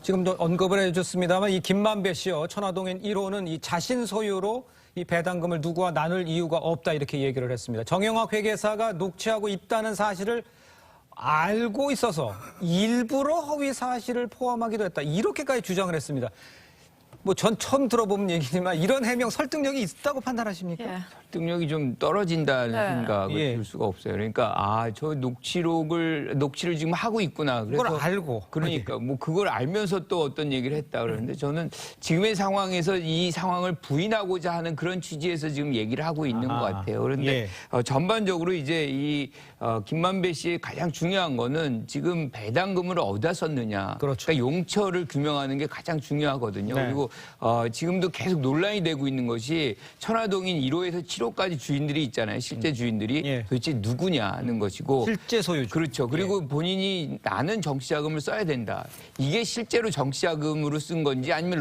지금도 언급을 해주셨습니다만 이 김만배 씨요. 천화동인 1호는 이 자신 소유로 이 배당금을 누구와 나눌 이유가 없다 이렇게 얘기를 했습니다. 정영학 회계사가 녹취하고 있다는 사실을 알고 있어서 일부러 허위 사실을 포함하기도 했다. 이렇게까지 주장을 했습니다. 뭐 전 처음 들어본 얘기지만 이런 해명 설득력이 있다고 판단하십니까? 예. 설득력이 좀 떨어진다는 네. 생각을 예. 들 수가 없어요. 그러니까 저 녹취를 지금 하고 있구나. 그래서 그걸 알고. 그러니까 뭐 그걸 알면서 또 어떤 얘기를 했다 그러는데 저는 지금의 상황에서 이 상황을 부인하고자 하는 그런 취지에서 지금 얘기를 하고 있는 것 같아요. 그런데 전반적으로 이제 이 김만배 씨의 가장 중요한 거는 지금 배당금을 어디다 썼느냐. 그렇죠. 그러니까 용처를 규명하는 게 가장 중요하거든요. 네. 그리고 지금도 계속 논란이 되고 있는 것이 천화동인 1호에서 7호까지 주인들이 있잖아요. 실제 주인들이 예. 도대체 누구냐는 것이고. 실제 소유주. 그렇죠. 그리고 본인이 나는 정치자금을 써야 된다. 이게 실제로 정치자금으로 쓴 건지 아니면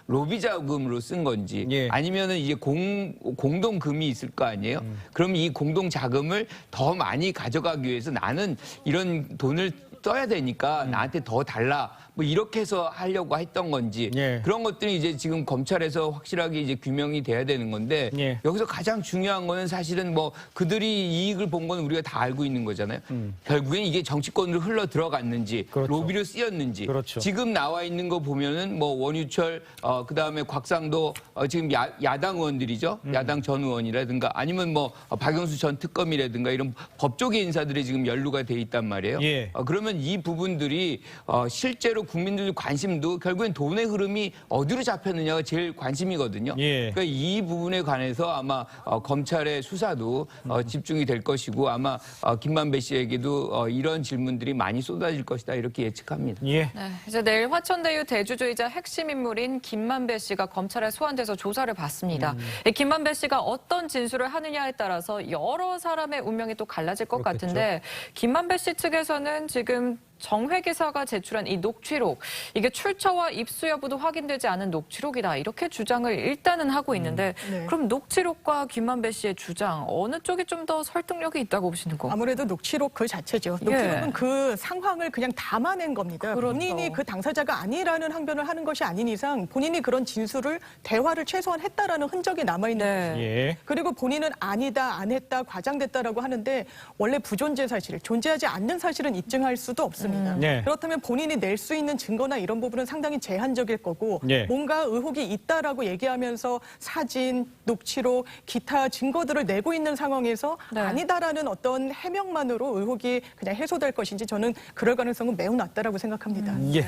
로비자금으로 쓴 건지 예. 아니면은 이제 공동금이 있을 거 아니에요. 그럼 이 공동자금을 더 많이 가져가기 위해서 나는 이런 돈을 써야 되니까 나한테 더 달라. 뭐 이렇게 해서 하려고 했던 건지 예. 그런 것들이 이제 지금 검찰에서 확실하게 이제 규명이 돼야 되는 건데 예. 여기서 가장 중요한 거는 사실은 뭐 그들이 이익을 본 건 우리가 다 알고 있는 거잖아요. 결국엔 이게 정치권으로 흘러 들어갔는지 그렇죠. 로비로 쓰였는지 그렇죠. 지금 나와 있는 거 보면은 뭐 원유철 그다음에 곽상도 지금 야당 의원들이죠. 야당 전 의원이라든가 아니면 뭐 박영수 전 특검이라든가 이런 법조계 인사들이 지금 연루가 돼 있단 말이에요. 예. 그러면 이 부분들이 실제로 국민들 관심도 결국엔 돈의 흐름이 어디로 잡혔느냐가 제일 관심이거든요. 예. 그러니까 이 부분에 관해서 아마 검찰의 수사도 집중이 될 것이고 아마 김만배 씨에게도 이런 질문들이 많이 쏟아질 것이다 이렇게 예측합니다. 예. 네, 이제 내일 화천대유 대주주이자 핵심 인물인 김만배 씨가 검찰에 소환돼서 조사를 받습니다. 이 김만배 씨가 어떤 진술을 하느냐에 따라서 여러 사람의 운명이 또 갈라질 것 그렇겠죠. 같은데 김만배 씨 측에서는 지금 정 회계사가 제출한 이 녹취록, 이게 출처와 입수 여부도 확인되지 않은 녹취록이다. 이렇게 주장을 일단은 하고 있는데 네. 그럼 녹취록과 김만배 씨의 주장 어느 쪽이 좀 더 설득력이 있다고 보시는 거? 아무래도 녹취록 그 자체죠. 예. 녹취록은 그 상황을 그냥 담아낸 겁니다. 그렇죠. 본인이 그 당사자가 아니라는 항변을 하는 것이 아닌 이상 본인이 그런 진술을 대화를 최소한 했다라는 흔적이 남아있는 네. 거죠. 예. 그리고 본인은 아니다, 안 했다, 과장됐다라고 하는데 원래 부존재 사실, 존재하지 않는 사실은 입증할 수도 없습니다. 겁니다. 네. 그렇다면 본인이 낼 수 있는 증거나 이런 부분은 상당히 제한적일 거고 네. 뭔가 의혹이 있다라고 얘기하면서 사진, 녹취록, 기타 증거들을 내고 있는 상황에서 네. 아니다라는 어떤 해명만으로 의혹이 그냥 해소될 것인지 저는 그럴 가능성은 매우 낮다라고 생각합니다. 예.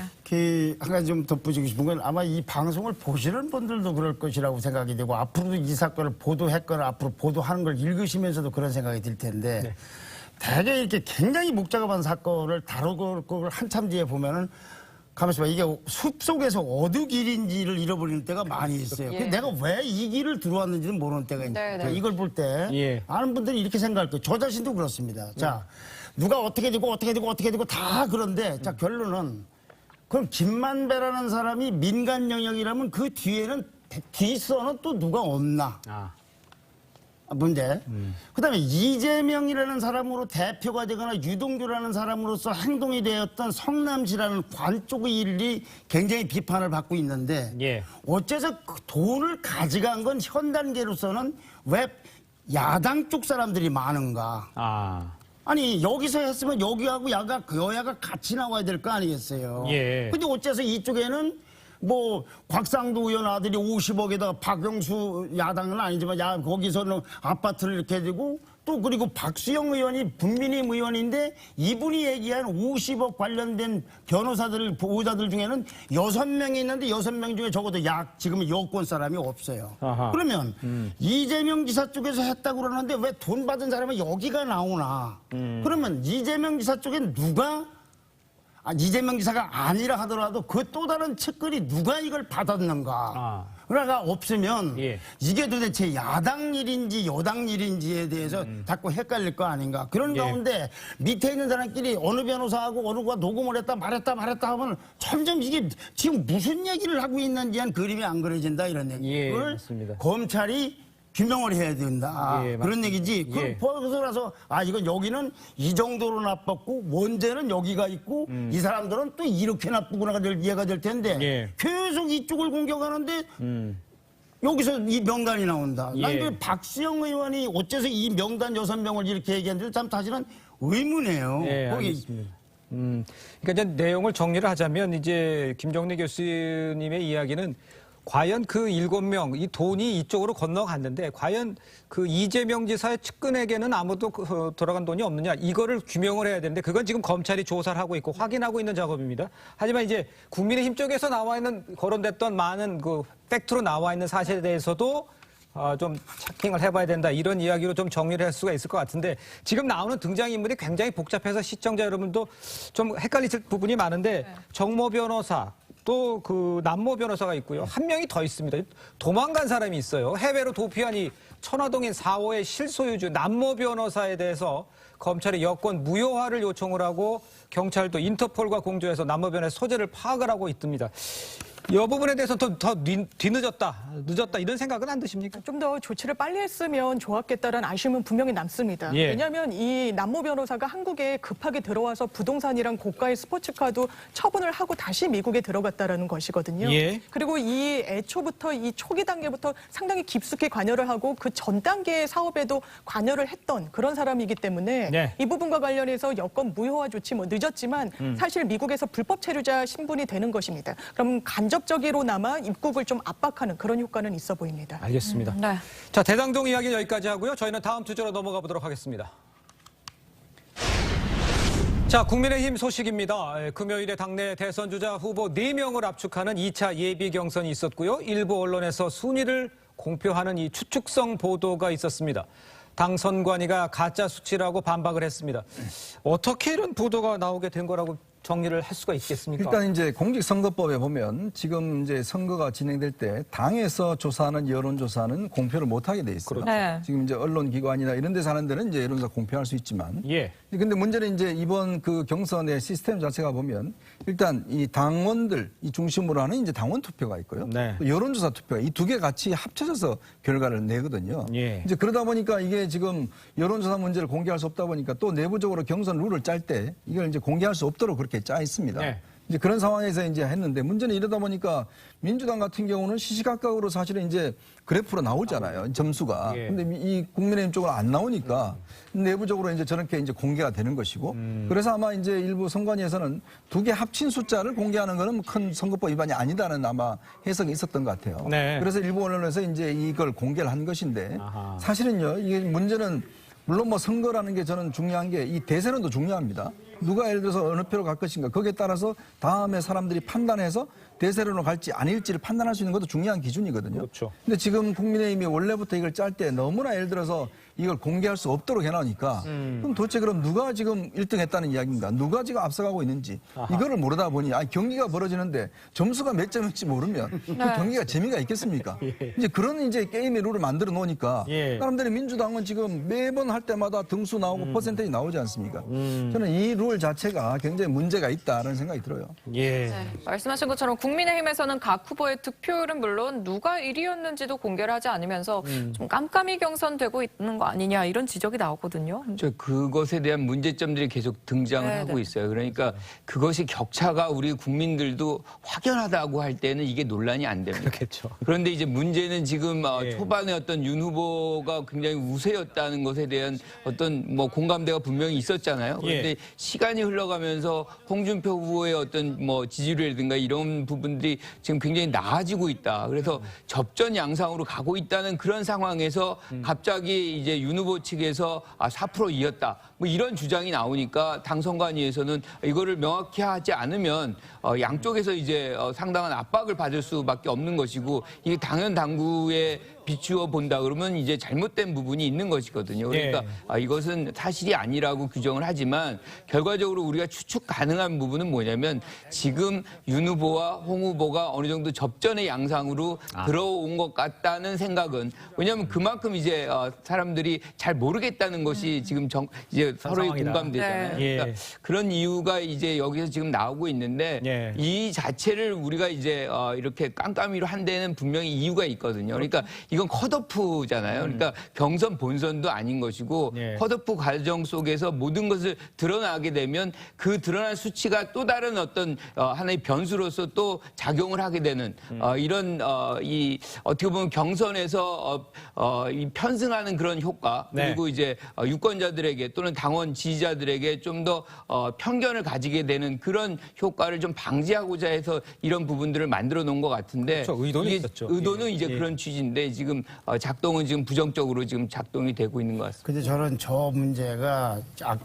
한 가지 좀 덧붙이고 싶은 건 아마 이 방송을 보시는 분들도 그럴 것이라고 생각이 되고 앞으로도 이 사건을 보도했거나 앞으로 보도하는 걸 읽으시면서도 그런 생각이 들 텐데 대개 이렇게 굉장히 복잡한 사건을 다루고 걸 한참 뒤에 보면은 가만있어 봐. 이게 숲속에서 어느 길인지를 잃어버리는 때가 많이 있어요. 예. 내가 왜 이 길을 들어왔는지는 모르는 때가 있는데 네, 네. 이걸 볼 때 예. 아는 분들이 이렇게 생각할 거예요. 저 자신도 그렇습니다. 자, 누가 어떻게 되고 다 그런데 자 결론은 그럼 김만배라는 사람이 민간 영역이라면 그 뒤에는 뒷선은 또 누가 없나? 문제. 그다음에 이재명이라는 사람으로 대표가 되거나 유동규라는 사람으로서 행동이 되었던 성남시라는 관 쪽의 일이 굉장히 비판을 받고 있는데 예. 어째서 그 돈을 가져간 건 현 단계로서는 왜 야당 쪽 사람들이 많은가? 아니 여기서 했으면 여기하고 여야가 같이 나와야 될 거 아니겠어요? 예. 근데 어째서 이쪽에는 뭐 곽상도 의원 아들이 50억에다가 박영수 야당은 아니지만 거기서는 아파트를 이렇게 되고 또 그리고 박수영 의원이 국민의힘 의원인데 이분이 얘기한 50억 관련된 변호사들 보호자들 중에는 6명이 있는데 6명 중에 적어도 지금은 여권 사람이 없어요. 아하. 그러면 이재명 지사 쪽에서 했다고 그러는데 왜 돈 받은 사람은 여기가 나오나? 그러면 이재명 지사 쪽에 누가 이재명 지사가 아니라 하더라도 그 또 다른 측근이 누가 이걸 받았는가. 그러가 없으면 예. 이게 도대체 야당 일인지 여당 일인지에 대해서 자꾸 헷갈릴 거 아닌가. 그런 예. 가운데 밑에 있는 사람끼리 어느 변호사하고 어느가 녹음을 했다 말했다 하면 점점 이게 지금 무슨 얘기를 하고 있는지 한 그림이 안 그려진다 이런 예, 얘기를 맞습니다. 검찰이 규명을 해야 된다. 예, 그런 맞습니다. 얘기지. 예. 그래서 이건 여기는 이 정도로 나빴고 원죄는 여기가 있고 이 사람들은 또 이렇게 나쁘구나가 이해가 될 텐데 예. 계속 이쪽을 공격하는데 여기서 이 명단이 나온다. 예. 난 그 박수영 의원이 어째서 이 명단 6명을 이렇게 얘기했는지 참 사실은 의문이에요. 예, 거기 알겠습니다. 그러니까 이제 내용을 정리를 하자면 이제 김정리 교수님의 이야기는 과연 그 7명, 이 돈이 이쪽으로 건너갔는데 과연 그 이재명 지사의 측근에게는 아무도 돌아간 돈이 없느냐 이거를 규명을 해야 되는데 그건 지금 검찰이 조사를 하고 있고 확인하고 있는 작업입니다. 하지만 이제 국민의힘 쪽에서 나와 있는 거론됐던 많은 그 팩트로 나와 있는 사실에 대해서도 좀 체킹을 해봐야 된다 이런 이야기로 좀 정리를 할 수가 있을 것 같은데 지금 나오는 등장인물이 굉장히 복잡해서 시청자 여러분도 좀 헷갈리실 부분이 많은데 정모 변호사 또 그 남모 변호사가 있고요. 한 명이 더 있습니다. 도망간 사람이 있어요. 해외로 도피한 이 천화동인 4호의 실소유주 남모 변호사에 대해서 검찰이 여권 무효화를 요청을 하고 경찰도 인터폴과 공조해서 남모 변호사의 소재를 파악을 하고 있습니다. 이 부분에 대해서 더 늦었다 이런 생각은 안 드십니까? 좀 더 조치를 빨리 했으면 좋았겠다라는 아쉬움은 분명히 남습니다. 예. 왜냐하면 이 남모 변호사가 한국에 급하게 들어와서 부동산이랑 고가의 스포츠카도 처분을 하고 다시 미국에 들어갔다라는 것이거든요. 예. 그리고 이 애초부터 이 초기 단계부터 상당히 깊숙이 관여를 하고 그 전 단계의 사업에도 관여를 했던 그런 사람이기 때문에 네. 이 부분과 관련해서 여권 무효화 조치 늦었지만 사실 미국에서 불법 체류자 신분이 되는 것입니다. 그럼 간접적으로나마 입국을 좀 압박하는 그런 효과는 있어 보입니다. 알겠습니다. 네. 자, 대장동 이야기는 여기까지 하고요. 저희는 다음 주제로 넘어가 보도록 하겠습니다. 자, 국민의힘 소식입니다. 금요일에 당내 대선 주자 후보 4명을 압축하는 2차 예비 경선이 있었고요. 일부 언론에서 순위를 공표하는 이 추측성 보도가 있었습니다. 당 선관위가 가짜 수치라고 반박을 했습니다. 어떻게 이런 보도가 나오게 된 거라고 정리를 할 수가 있겠습니까? 일단 이제 공직선거법에 보면 지금 이제 선거가 진행될 때 당에서 조사하는 여론조사는 공표를 못하게 돼 있어요. 그렇죠. 네. 지금 이제 언론기관이나 이런 데서 하는 데는 이제 여론조사 공표할 수 있지만. 예. 근데 문제는 이제 이번 그 경선의 시스템 자체가 보면 일단 이 당원들 이 중심으로 하는 이제 당원 투표가 있고요. 네. 또 여론조사 투표가 이 두 개 같이 합쳐져서 결과를 내거든요. 예. 이제 그러다 보니까 이게 지금 여론조사 문제를 공개할 수 없다 보니까 또 내부적으로 경선 룰을 짤 때 이걸 이제 공개할 수 없도록 그렇게 짜 있습니다. 네. 이제 그런 상황에서 이제 했는데 문제는 이러다 보니까 민주당 같은 경우는 시시각각으로 사실은 이제 그래프로 나오잖아요. 점수가. 예. 근데 이 국민의힘 쪽으로 안 나오니까 내부적으로 이제 저렇게 이제 공개가 되는 것이고 그래서 아마 이제 일부 선관위에서는 두 개 합친 숫자를 공개하는 거는 큰 선거법 위반이 아니다는 아마 해석이 있었던 것 같아요. 네. 그래서 일부 언론에서 이제 이걸 공개를 한 것인데 아하. 사실은요, 이게 문제는 물론 뭐 선거라는 게 저는 중요한 게 이 대세론도 중요합니다. 누가 예를 들어서 어느 표로 갈 것인가 거기에 따라서 다음에 사람들이 판단해서 대세론으로 갈지 아닐지를 판단할 수 있는 것도 중요한 기준이거든요. 그렇죠. 근데 지금 국민의힘이 원래부터 이걸 짤 때 너무나 예를 들어서 이걸 공개할 수 없도록 해놓으니까 그럼 도대체 그럼 누가 지금 1등 했다는 이야기인가? 누가 지금 앞서가고 있는지 이거를 모르다 보니 경기가 벌어지는데 점수가 몇 점일지 모르면 그 경기가 재미가 있겠습니까? 이제 그런 이제 게임의 룰을 만들어 놓으니까 예. 사람들이 민주당은 지금 매번 할 때마다 등수 나오고 퍼센테이지 나오지 않습니까? 저는 이 룰 자체가 굉장히 문제가 있다는 생각이 들어요. 예. 네, 말씀하신 것처럼 국민의힘에서는 각 후보의 득표율은 물론 누가 1위였는지도 공개를 하지 않으면서 좀 깜깜이 경선되고 있는 거 아니냐 이런 지적이 나오거든요. 그것에 대한 문제점들이 계속 등장을 네, 하고 네. 있어요. 그러니까 그것이 격차가 우리 국민들도 확연하다고 할 때는 이게 논란이 안 됩니다. 그렇겠죠. 그런데 이제 문제는 지금 예. 초반에 어떤 윤 후보가 굉장히 우세였다는 것에 대한 어떤 뭐 공감대가 분명히 있었잖아요. 그런데 예. 시간이 흘러가면서 홍준표 후보의 어떤 뭐 지지율이라든가 이런 부분들이 지금 굉장히 나아지고 있다. 그래서 접전 양상으로 가고 있다는 그런 상황에서 갑자기 이제 윤 후보 측에서 4% 이었다. 뭐 이런 주장이 나오니까 당선관위에서는 이거를 명확히 하지 않으면 양쪽에서 이제 상당한 압박을 받을 수밖에 없는 것이고 이게 당연 당구에 비추어 본다 그러면 이제 잘못된 부분이 있는 것이거든요. 그러니까 이것은 사실이 아니라고 규정을 하지만 결과적으로 우리가 추측 가능한 부분은 뭐냐면 지금 윤 후보와 홍 후보가 어느 정도 접전의 양상으로 들어온 것 같다는 생각은 왜냐하면 그만큼 이제 사람들이 잘 모르겠다는 것이 지금 이제 서로의 상황이다. 공감되잖아요. 네. 그러니까 그런 이유가 이제 여기서 지금 나오고 있는데 예. 이 자체를 우리가 이제 이렇게 깜깜이로 한 데는 분명히 이유가 있거든요. 그러니까 이건 컷오프잖아요. 그러니까 경선 본선도 아닌 것이고 예. 컷오프 과정 속에서 모든 것을 드러나게 되면 그 드러난 수치가 또 다른 어떤 하나의 변수로서 또 작용을 하게 되는 이런 이 어떻게 보면 경선에서 이 편승하는 그런 효과 네. 그리고 이제 유권자들에게 또는 당원 지지자들에게 좀 더 편견을 가지게 되는 그런 효과를 좀 방지하고자 해서 이런 부분들을 만들어 놓은 것 같은데 그렇죠. 의도는 이게 있었죠. 의도는 예. 이제 예. 그런 취지인데 지금 작동은 지금 부정적으로 지금 작동이 되고 있는 것 같습니다. 근데 저는 저 문제가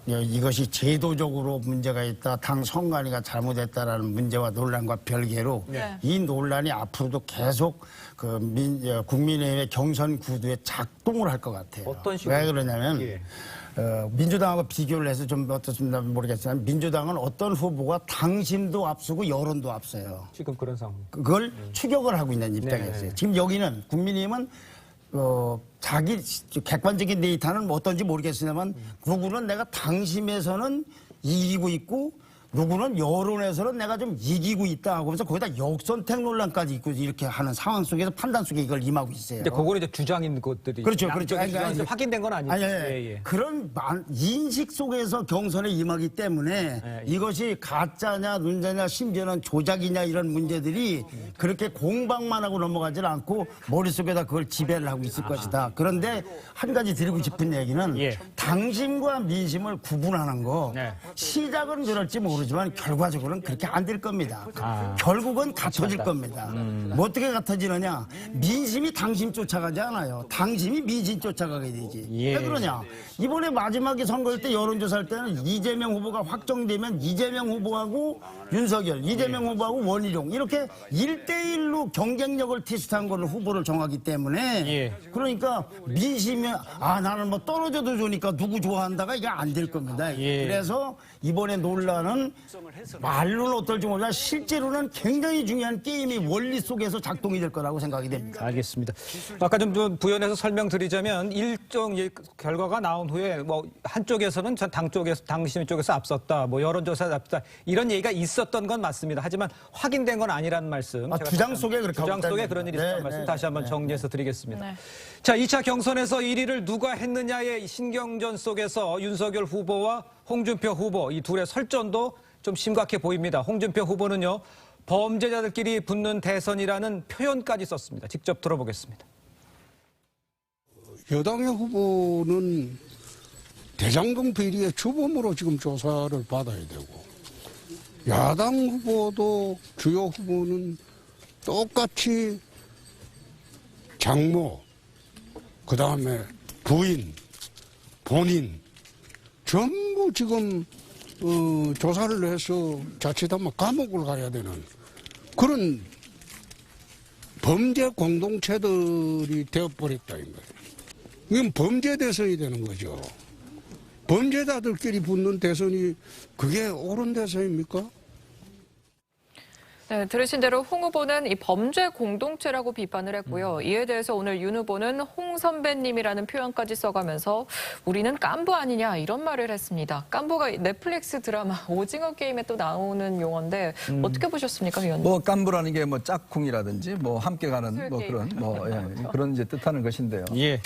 이것이 제도적으로 문제가 있다, 당 선관위가 잘못했다라는 문제와 논란과 별개로 네. 이 논란이 앞으로도 계속 국민의힘의 경선 구도에 작동을 할 것 같아요. 어떤 식으로? 왜 그러냐면 예. 민주당하고 비교를 해서 좀 어떻습니까 모르겠지만 민주당은 어떤 후보가 당심도 앞서고 여론도 앞서요. 지금 그런 상황. 그걸 추격을 하고 있는 입장이었어요. 지금 여기는 국민의힘은 자기 객관적인 데이터는 어떤지 모르겠으냐만 누구는 내가 당심에서는 이기고 있고 누구는 여론에서는 내가 좀 이기고 있다 하고 그래서 거기다 역선택 논란까지 있고 이렇게 하는 상황 속에서 판단 속에 이걸 임하고 있어요. 근데 그거는 이제 주장인 것들이 그렇죠, 양쪽의 그렇죠. 주장인데 확인된 건 아니죠. 아니, 예. 그런 인식 속에서 경선에 임하기 때문에 이것이 가짜냐, 눈자냐, 심지어는 조작이냐 이런 문제들이 그렇게 공방만 하고 넘어가질 않고 머릿속에다 그걸 지배를 하고 있을 것이다. 그런데 한 가지 드리고 싶은 얘기는 예. 당심과 민심을 구분하는 거 네. 시작은 그럴지 모르지만 결과적으로는 그렇게 안 될 겁니다. 결국은 같아질 겁니다. 뭐 어떻게 같아지느냐? 민심이 당심 쫓아가지 않아요. 당심이 민심 쫓아가게 되지. 예. 왜 그러냐? 이번에 마지막에 선거할 때 여론조사할 때는 이재명 후보가 확정되면 이재명 후보하고 윤석열, 이재명 후보하고 원희룡 이렇게 1대1로 경쟁력을 테스트한 거를 후보를 정하기 때문에 예. 그러니까 민심이 나는 뭐 떨어져도 좋으니까 누구 좋아한다가 이게 안 될 겁니다. 예. 그래서 이번에 논란은 말로는 어떨지 모르지만 실제로는 굉장히 중요한 게임의 원리 속에서 작동이 될 거라고 생각이 됩니다. 알겠습니다. 아까 좀 부연해서 설명드리자면 일정 결과가 나온 후에 뭐 한쪽에서는 당심 쪽에서 앞섰다, 뭐 여론조사에서 앞섰다 이런 얘기가 있었던 건 맞습니다. 하지만 확인된 건 아니라는 말씀. 제가 주장 속에 그렇게 주장 하고 속에 있다는 그런 일이 거죠. 있었다는 네, 말씀 네, 다시 한번 네, 정리해서 드리겠습니다. 네. 자, 2차 경선에서 1위를 누가 했느냐의 신경전 속에서 윤석열 후보와 홍준표 후보 이 둘의 설전도 좀 심각해 보입니다. 홍준표 후보는요, 범죄자들끼리 붙는 대선이라는 표현까지 썼습니다. 직접 들어보겠습니다. 여당의 후보는 대장동 비리의 주범으로 지금 조사를 받아야 되고, 야당 후보도 주요 후보는 똑같이 장모, 그 다음에 부인, 본인 전부 지금 조사를 해서 자칫하면 감옥을 가야 되는 그런 범죄 공동체들이 되어버렸다 이 말이에요. 이건 범죄 대선이 되는 거죠. 범죄자들끼리 붙는 대선이 그게 옳은 대선입니까? 네, 들으신 대로 홍 후보는 이 범죄 공동체라고 비판을 했고요. 이에 대해서 오늘 윤 후보는 홍 선배님이라는 표현까지 써가면서 우리는 깐부 아니냐 이런 말을 했습니다. 깐부가 넷플릭스 드라마 오징어 게임에 또 나오는 용어인데 어떻게 보셨습니까, 위원님? 뭐 깐부라는 게 뭐 짝꿍이라든지 뭐 함께 가는 뭐 술게임. 그런 뭐 그런 이제 뜻하는 것인데요. 예.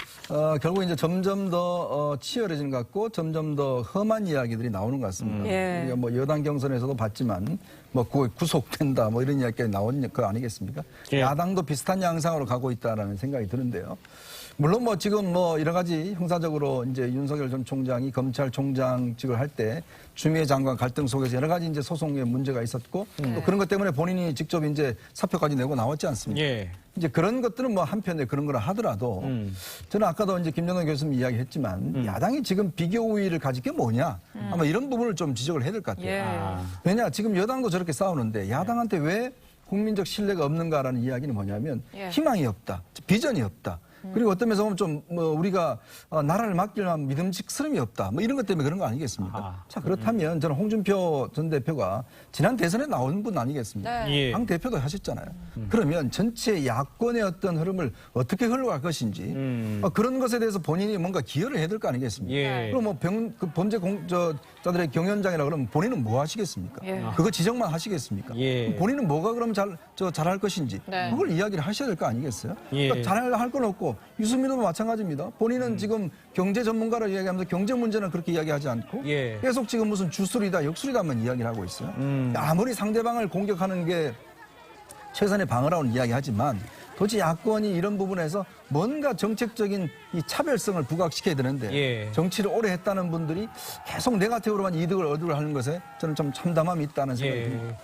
결국 이제 점점 더 치열해지는 것 같고 점점 더 험한 이야기들이 나오는 것 같습니다. 예. 우리가 뭐 여당 경선에서도 봤지만 뭐 구속된다 뭐 이런 이야기가 나온 거 아니겠습니까? 예. 야당도 비슷한 양상으로 가고 있다라는 생각이 드는데요. 물론 뭐 지금 뭐 여러 가지 형사적으로 이제 윤석열 전 총장이 검찰총장직을 할 때 추미애 장관 갈등 속에서 여러 가지 이제 소송에 문제가 있었고 또 그런 것 때문에 본인이 직접 이제 사표까지 내고 나왔지 않습니까? 예. 이제 그런 것들은 뭐 한편에 그런 거라 하더라도 저는 아까도 이제 김정은 교수님 이야기했지만 야당이 지금 비교 우위를 가질 게 뭐냐 아마 이런 부분을 좀 지적을 해야 될 것 같아요. 예. 왜냐 지금 여당도 저렇게 싸우는데 야당한테 왜 국민적 신뢰가 없는가라는 이야기는 뭐냐면 예. 희망이 없다, 비전이 없다. 그리고 어떤 면에서 보면 좀 뭐 우리가 나라를 맡기려면 믿음직스러움이 없다. 뭐 이런 것 때문에 그런 거 아니겠습니까? 아하. 자 그렇다면 저는 홍준표 전 대표가 지난 대선에 나온 분 아니겠습니까? 네. 예. 당 대표도 하셨잖아요. 그러면 전체 야권의 어떤 흐름을 어떻게 흘러갈 것인지 그런 것에 대해서 본인이 뭔가 기여를 해야 될 거 아니겠습니까? 예. 그럼 뭐 그 범죄 자들의 경연장이라 그러면 본인은 뭐 하시겠습니까? 예. 그거 지적만 하시겠습니까? 예. 그럼 본인은 뭐가 그럼 잘할 것인지 네. 그걸 이야기를 하셔야 될 거 아니겠어요? 예. 그러니까 잘할 건 없고 유승민도 마찬가지입니다. 본인은 지금 경제 전문가로 이야기하면서 경제 문제는 그렇게 이야기하지 않고 예. 계속 지금 무슨 주술이다 역술이다만 이야기를 하고 있어요. 아무리 상대방을 공격하는 게 최선의 방어라고는 이야기하지만 도대체 야권이 이런 부분에서 뭔가 정책적인 이 차별성을 부각시켜야 되는데 예. 정치를 오래 했다는 분들이 계속 네거티브로만 이득을 얻으려 하는 것에 저는 좀 참담함이 있다는 생각이 듭니다. 예.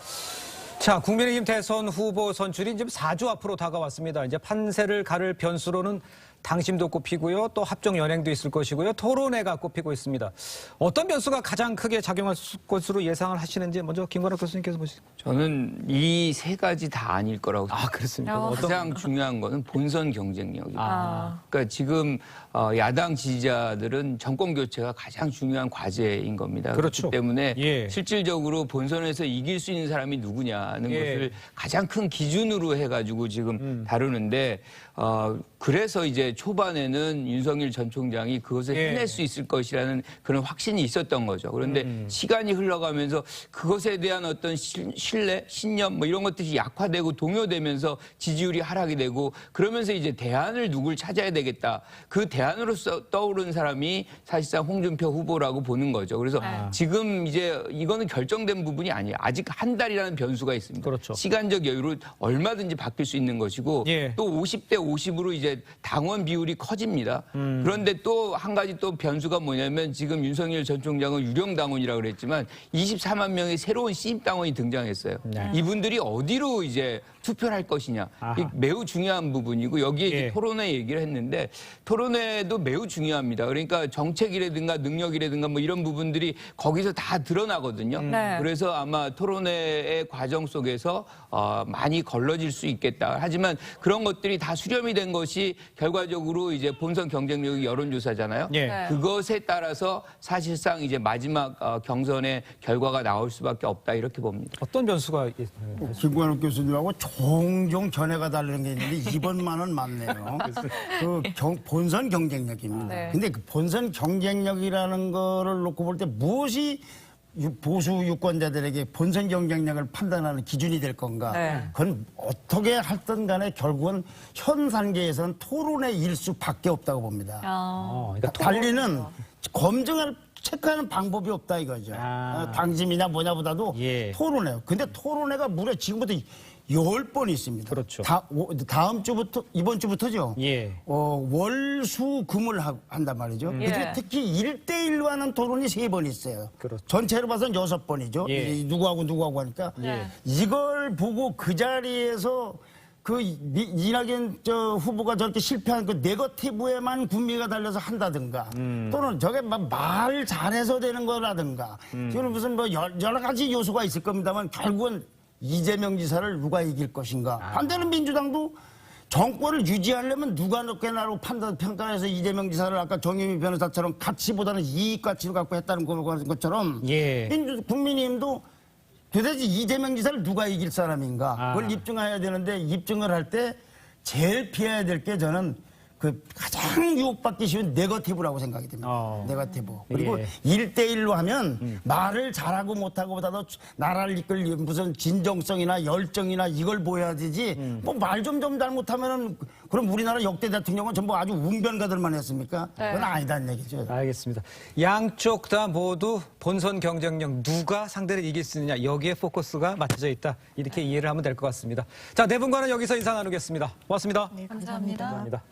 자, 국민의힘 대선 후보 선출이 이제 4주 앞으로 다가왔습니다. 이제 판세를 가를 변수로는 당심도 꼽히고요. 또 합종 연행도 있을 것이고요. 토론회가 꼽히고 있습니다. 어떤 변수가 가장 크게 작용할 것으로 예상을 하시는지 먼저 김건학 교수님께서 보시죠. 저는 이 세 가지 다 아닐 거라고 생각합니다. 그렇습니까? 가장 중요한 거는 본선 경쟁력입니다. 아. 그러니까 지금 야당 지지자들은 정권 교체가 가장 중요한 과제인 겁니다. 그렇죠. 그렇기 때문에 예. 실질적으로 본선에서 이길 수 있는 사람이 누구냐는 예. 것을 가장 큰 기준으로 해가지고 지금 다루는데 그래서 이제 초반에는 윤석열 전 총장이 그것을 예. 해낼 수 있을 것이라는 그런 확신이 있었던 거죠. 그런데 시간이 흘러가면서 그것에 대한 어떤 신뢰, 신념 뭐 이런 것들이 약화되고 동요되면서 지지율이 하락이 되고 그러면서 이제 대안을 누굴 찾아야 되겠다. 그 대안으로서 떠오른 사람이 사실상 홍준표 후보라고 보는 거죠. 그래서 지금 이제 이거는 결정된 부분이 아니에요. 아직 한 달이라는 변수가 있습니다. 그렇죠. 시간적 여유로 얼마든지 바뀔 수 있는 것이고 예. 또 50대 50으로 이제 당원 비율이 커집니다. 그런데 또 한 가지 또 변수가 뭐냐면 지금 윤석열 전 총장은 유령 당원이라고 그랬지만 24만 명의 새로운 신입 당원이 등장했어요. 네. 이분들이 어디로 이제 투표를 할 것이냐. 이게 매우 중요한 부분이고 여기에 이제 예. 토론회 얘기를 했는데 토론회도 매우 중요합니다. 그러니까 정책이라든가 능력이라든가 뭐 이런 부분들이 거기서 다 드러나거든요. 네. 그래서 아마 토론회의 과정 속에서 많이 걸러질 수 있겠다. 하지만 그런 것들이 다 수렴이 된 것이 결과적으로 이제 본선 경쟁력이 여론조사잖아요. 예. 네. 그것에 따라서 사실상 이제 마지막 경선의 결과가 나올 수밖에 없다 이렇게 봅니다. 어떤 변수가 김관욱 교수님하고 종종 견해가 다르는 게 있는데 이번만은 맞네요. 본선 경쟁력입니다. 네. 근데 그 본선 경쟁력이라는 거를 놓고 볼 때 무엇이 보수 유권자들에게 본선 경쟁력을 판단하는 기준이 될 건가? 네. 그건 어떻게 할든 간에 결국은 현 단계에서는 토론의 일수밖에 없다고 봅니다. 아. 그러니까 달리는 검증할 체크하는 방법이 없다 이거죠. 아. 당심이냐 뭐냐보다도 예. 토론회요. 근데 토론회가 무려 지금부터 10번 있습니다. 그렇죠. 다음 주부터, 이번 주부터죠. 예. 월, 수, 금을 한단 말이죠. 예. 그중에 특히 1대1로 하는 토론이 3번 있어요. 그렇죠. 전체로 봐서는 6번이죠. 예. 누구하고 하니까. 예. 이걸 보고 그 자리에서 그 이낙연 후보가 저렇게 실패한 그 네거티브에만 국민가 달려서 한다든가 또는 저게 말 잘해서 되는 거라든가 지금 무슨 뭐 여러 가지 요소가 있을 겁니다만 결국은 이재명 지사를 누가 이길 것인가. 반대는 민주당도 정권을 유지하려면 누가 높게나로 평가해서 이재명 지사를 아까 정유미 변호사처럼 가치보다는 이익 가치를 갖고 했다는 것처럼 예. 국민의힘도 도대체 이재명 지사를 누가 이길 사람인가 그걸 입증해야 되는데 입증을 할 때 제일 피해야 될 게 저는 그 가장 유혹받기 쉬운 네거티브라고 생각이 됩니다. 네거티브. 그리고 예. 1대1로 하면 말을 잘하고 못하고 보다도 나라를 이끌 무슨 진정성이나 열정이나 이걸 보여야 되지 뭐 말 좀 잘못하면은 그럼 우리나라 역대 대통령은 전부 아주 웅변가들만 했습니까? 그건 아니다는 얘기죠. 알겠습니다. 양쪽 다 모두 본선 경쟁력 누가 상대를 이길 수 있느냐 여기에 포커스가 맞춰져 있다. 이렇게 이해를 하면 될 것 같습니다. 자, 네 분과는 여기서 인사 나누겠습니다. 고맙습니다. 감사합니다. 감사합니다.